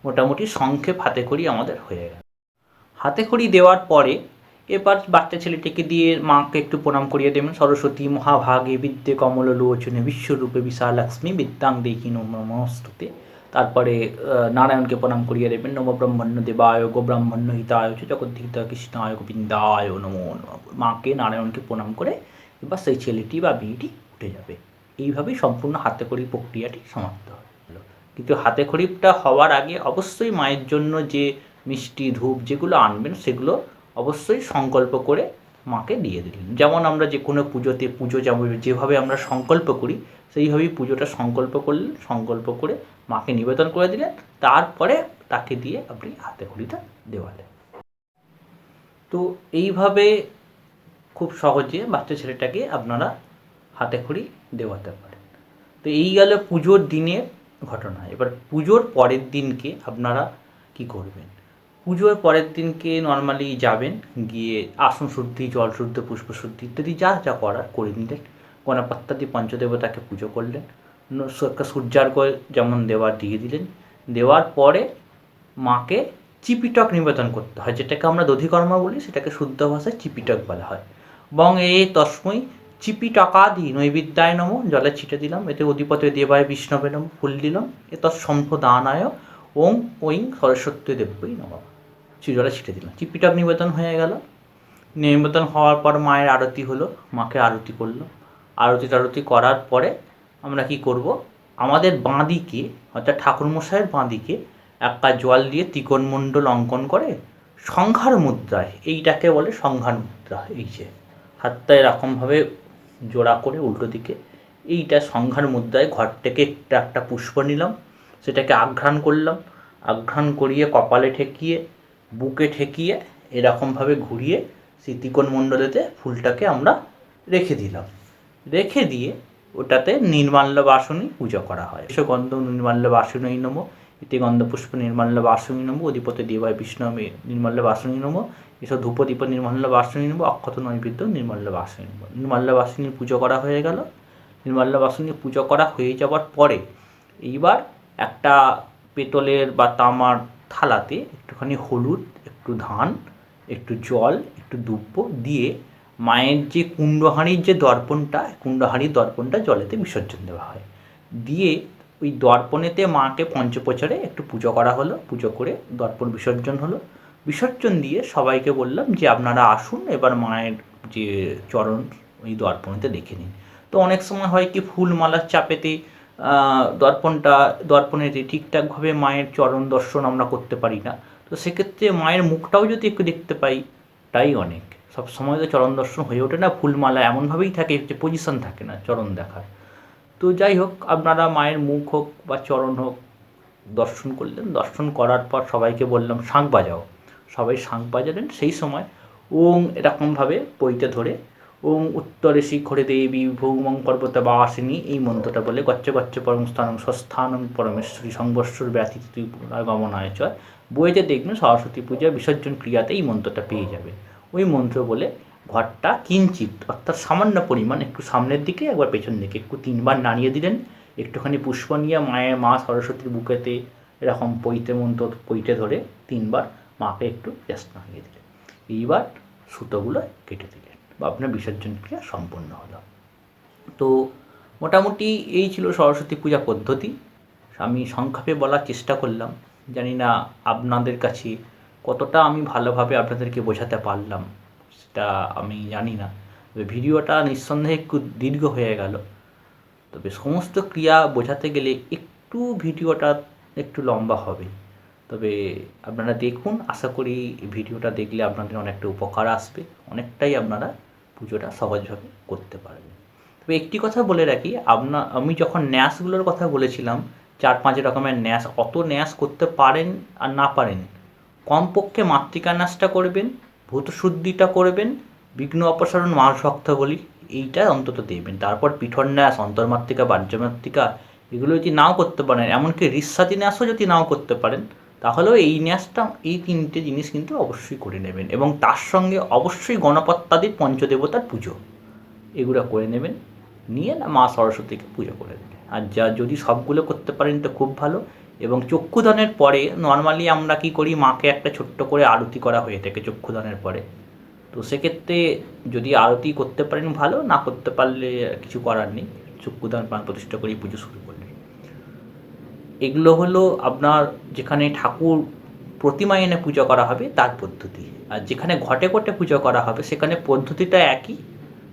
মোটামুটি সংক্ষেপ হাতে খড়ি আমাদের হয়ে গেল। হাতে খড়ি দেওয়ার পরে এবার বাচ্চা ছেলেটিকে দিয়ে মাকে একটু প্রণাম করিয়ে দেবেন। সরস্বতী মহাভাগে বিদ্যে কমললোচনে বিশ্বরূপে বিশালাক্ষ্মী বিদ্যাং দেহি নমস্তুতে। তারপরে নারায়ণকে প্রণাম করিয়ে দেবেন। নম ব্রহ্মণ্য দেবায় গো ব্রাহ্মণ্য হিতায় জগদ্ধিতা কৃষ্ণায় গোবিন্দায় নমো নমঃ। মাকে নারায়ণকে প্রণাম করে এবার সেই ছেলেটি বা মেয়েটি উঠে যাবে। এইভাবেই সম্পূর্ণ হাতে খড়ি প্রক্রিয়াটি সমাপ্ত হলো। কিন্তু হাতে খড়িটা হওয়ার আগে অবশ্যই মায়ের জন্য যে মিষ্টি ধূপ যেগুলো আনবেন সেগুলো অবশ্যই সংকল্প করে মাকে দিয়ে দিলেন। যেমন আমরা যে কোনো পুজোতে যেভাবে আমরা সংকল্প করি সেইভাবেই পুজোটা সংকল্প করলেন, সংকল্প করে মাকে নিবেদন করে দিলেন, তারপরে তাকে দিয়ে আপনি হাতে খড়িটা দেওয়ালেন। তো এইভাবে খুব সহজে বাচ্চা ছেলেটাকে আপনারা হাতে খড়ি দেওয়াতে পারেন। তো এই গেল পুজোর দিনের ঘটনা। এবার পুজোর পরের দিনকে আপনারা কি করবেন? পুজোর পরের দিনকে নর্মালি যাবেন, গিয়ে আসন শুদ্ধি, জল শুদ্ধ, পুষ্প শুদ্ধি ইত্যাদি যা যা করার করে নিলেন। গণপত্যাদি পঞ্চদেবতাকে পুজো করলেন, সূর্যার্ঘ্য যেমন দেওয়ার দিয়ে দিলেন। দেওয়ার পরে মাকে চিপিটক নিবেদন করতে হয়, যেটাকে আমরা দধিকর্মা বলি, সেটাকে শুদ্ধ ভাষায় চিপিটক বলা হয়। এবং এই তস্মৈ চিপিটকাদি নৈবেদ্যায় নমঃ, জলে ছিটে দিলাম, এতে অধিপতে দেবায় বিষ্ণবে নমঃ, ফুল দিলাম, এত সম্পদানায় ওং সরস্বতী দেব্যই নমঃ, জলে ছিটে দিলাম, চিপিটক নিবেদন হয়ে গেল। নিবেদন হওয়ার পর মায়ের আরতি হলো, মাকে আরতি করলো। আরতি করার পরে আমরা কি করব, আমাদের বাঁ দিকে অর্থাৎ ঠাকুরমশাইয়ের বাঁ দিকে একটা জল দিয়ে ত্রিকোণমণ্ডল অঙ্কন করে সংখ্যার মুদ্রায়, এইটাকে বলে সংখ্যার মুদ্রা, এই যে হাতটা এরকমভাবে জোড়া করে উল্টো দিকে, এইটা সংখ্যার মুদ্রায় ঘর থেকে একটা পুষ্প নিলাম, সেটাকে আঘ্রাণ করলাম, আঘ্রাণ করিয়ে কপালে ঠেকিয়ে বুকে ঠেকিয়ে এরকমভাবে ঘুরিয়ে সেই ত্রিকোণমণ্ডলেতে ফুলটাকে আমরা রেখে দিলাম। রেখে দিয়ে ওটাতে নির্মাল্য বাসনী পুজো করা হয়। গন্ধ নির্মাল্য বাসনী নম, ইতি গন্ধপুষ্প নির্মাল্য বাসনী নম, অধিপতি দেবায় বিষ্ণবে নির্মাল্য বাসনী নম, এসব ধূপদীপ নির্মাল্য বাসনী নম, অক্ষত নৈবেদ্য নির্মাল্য বাসনী নম। নির্মাল্য বাসনীর পুজো করা হয়ে গেল। নির্মাল্য বাসনী পুজো করা হয়ে যাওয়ার পরে এইবার একটা পেতলের বা তামার থালাতে একটুখানি হলুদ, একটু ধান, একটু জল, একটু দুব্য দিয়ে মায়ের যে কুণ্ডহাঁড়ির যে দর্পণটা, কুণ্ডহাঁড়ির দর্পণটা জলেতে বিসর্জন দেওয়া হয়। দিয়ে ওই দর্পণেতে মাকে পঞ্চপ্রচারে একটু পুজো করা হলো, পুজো করে দর্পণ বিসর্জন হলো। বিসর্জন দিয়ে সবাইকে বললাম যে আপনারা আসুন, এবার মায়ের যে চরণ ওই দর্পণেতে দেখে নিন। তো অনেক সময় হয় কি, ফুলমালার চাপেতে দর্পণেতে ঠিকঠাকভাবে মায়ের চরণ দর্শন আমরা করতে পারি না। তো সেক্ষেত্রে মায়ের মুখটাও যদি একটু দেখতে পাই তাই অনেক। সব সময় তো চরণ দর্শন হয়ে ওঠে না, ফুলমালা এমনভাবেই থাকে যে পজিশন থাকে না চরণ দেখার। তো যাই হোক, আপনারা মায়ের মুখ হোক বা চরণ হোক দর্শন করলেন। দর্শন করার পর সবাইকে বললাম শাঁখ বাজাও, সবাই শাঁখ বাজালেন। সেই সময় ওং এরকমভাবে পইতে ধরে ওং উত্তরে শিখরে দেবী ভৌমং পর্বতে বাসিনী, এই মন্ত্রটা বলে গচ্ছ গচ্ছ পরম স্থানম স্বস্থানম পরমেশ্বরী সংবৎসর ব্যতীত তুই পুনরাগমনায় চয়, বইতে দেখবেন সরস্বতী পূজা বিসর্জন ক্রিয়াতে এই মন্ত্রটা পেয়ে যাবে। ওই মন্ত্র বলে ঘরটা কিঞ্চিত অর্থাৎ সামান্য পরিমাণ একটু সামনের দিকে একবার পেছন দিকে একটু 3 বার নাড়িয়ে দিলেন। একটুখানি পুষ্প নিয়ে মা সরস্বতীর বুকেতে এরকম পইতে ধরে 3 বার মাকে একটু জাস্ট নাড়িয়ে দিলেন। এইবার সুতোগুলো কেটে দিলেন বা আপনার বিসর্জন ক্রিয়া সম্পন্ন হলো। তো মোটামুটি এই ছিল সরস্বতী পূজা পদ্ধতি। আমি সংক্ষেপে বলার চেষ্টা করলাম, জানি না আপনাদের কাছে কতটা আমি ভালোভাবে আপনাদেরকে বোঝাতে পারলাম সেটা আমি জানি না। তবে ভিডিওটা নিঃসন্দেহে একটু দীর্ঘ হয়ে গেল, তবে সমস্ত ক্রিয়া বোঝাতে গেলে একটু ভিডিওটা একটু লম্বা হবে। তবে আপনারা দেখুন, আশা করি ভিডিওটা দেখলে আপনাদের অনেকটা উপকার আসবে, অনেকটাই আপনারা পুজোটা সহজভাবে করতে পারবেন। তবে একটি কথা বলে রাখি, আমি যখন ন্যাসগুলোর কথা বলেছিলাম 4-5 রকমের ন্যাস, অত ন্যাস করতে পারেন আর না পারেন, কমপক্ষে মাতৃকা ন্যাসটা করবেন, ভূতশুদ্ধিটা করবেন, বিঘ্ন অপসারণ মাসভক্ত বলি এইটা অন্তত দেবেন। তারপর পিঠর ন্যাস, অন্তর্মাতৃকা, বাহ্যমাতৃকা এগুলো যদি নাও করতে পারেন, এমনকি রিস্বাতি ন্যাসও যদি নাও করতে পারেন, তাহলেও এই ন্যাসটা, এই 3টে জিনিস কিন্তু অবশ্যই করে নেবেন। এবং তার সঙ্গে অবশ্যই গণপত্যাদির পঞ্চদেবতার পুজো এগুলো করে নেবেন, নিয়ে না মা সরস্বতীকে পুজো করে দেবেন। আর যদি সবগুলো করতে পারেন তো খুব ভালো। এবং চক্ষুদানের পরে নর্মালি আমরা কি করি, মাকে একটা ছোট্ট করে আরতি করা হয়ে থাকে চক্ষুদানের পরে। তো সেক্ষেত্রে যদি আরতি করতে পারেন ভালো, না করতে পারলে কিছু করার নেই, চক্ষুদান প্রাণ প্রতিষ্ঠা করেই পুজো শুরু করলেন। এগুলো হলো আপনার যেখানে ঠাকুর প্রতিমা এনে পুজো করা হবে তার পদ্ধতি। আর যেখানে ঘটে ঘটে পুজো করা হবে সেখানে পদ্ধতিটা একই,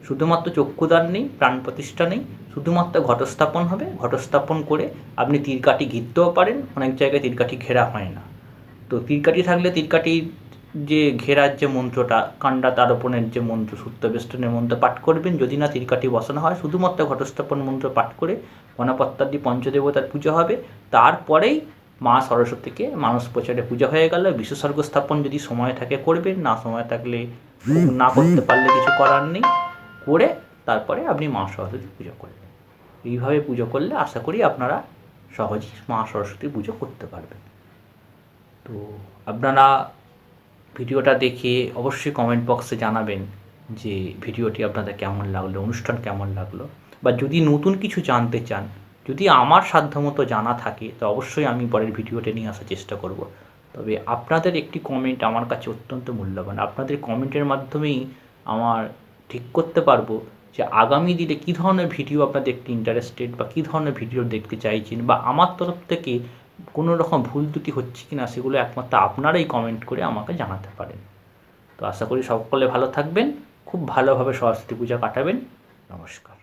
শুধুমাত্র চক্ষুদান নেই, প্রাণ প্রতিষ্ঠা নেই, শুধুমাত্র ঘটস্থাপন হবে। ঘটস্থাপন করে আপনি তীরকাঠি ঘিরতেও পারেন, অনেক জায়গায় তীরকাঠি ঘেরা হয় না। তো তীরকাঠি থাকলে তীরকাঠির যে ঘেরার যে মন্ত্রটা, কাণ্ডা তারোপণের যে মন্ত্র, সূত্রবেষ্টনের মন্ত্র পাঠ করবেন। যদি না তীরকাঠি বসানো হয়, শুধুমাত্র ঘটস্থাপন মন্ত্র পাঠ করে গণপত্যাদি পঞ্চদেবতার পুজো হবে। তারপরেই মা সরস্বতীকে মানস প্রচারে পূজা হয়ে গেল। বিশ্বসর্গ স্থাপন যদি সময় থাকে করবেন, না সময় থাকলে, না করতে পারলে কিছু করার নেই, করে তারপরে আপনি মা সরস্বতী পুজো করলেন। এইভাবে পুজো করলে আশা করি আপনারা সহজেই মা সরস্বতীর পুজো করতে পারবেন। তো আপনারা ভিডিওটা দেখে অবশ্যই কমেন্ট বক্সে জানাবেন যে ভিডিওটি আপনাদের কেমন লাগলো, অনুষ্ঠান কেমন লাগলো, বা যদি নতুন কিছু জানতে চান, যদি আমার সাধ্যমতো জানা থাকে তো অবশ্যই আমি পরের ভিডিওটা নিয়ে আসার চেষ্টা করব। তবে আপনাদের একটি কমেন্ট আমার কাছে অত্যন্ত মূল্যবান। আপনাদের কমেন্টের মাধ্যমেই আমার ঠিক করতে পারবো যে আগামী দিনে কী ধরনের ভিডিও আপনাদের একটি ইন্টারেস্টেড, বা কী ধরনের ভিডিও দেখতে চাইছেন, বা আমার তরফ থেকে কোনো রকম ভুল ত্রুটি হচ্ছে কি না সেগুলো একমাত্র আপনারাই কমেন্ট করে আমাকে জানাতে পারেন। তো আশা করি সকলে ভালো থাকবেন, খুব ভালোভাবে সরস্বতী পূজা কাটাবেন। নমস্কার।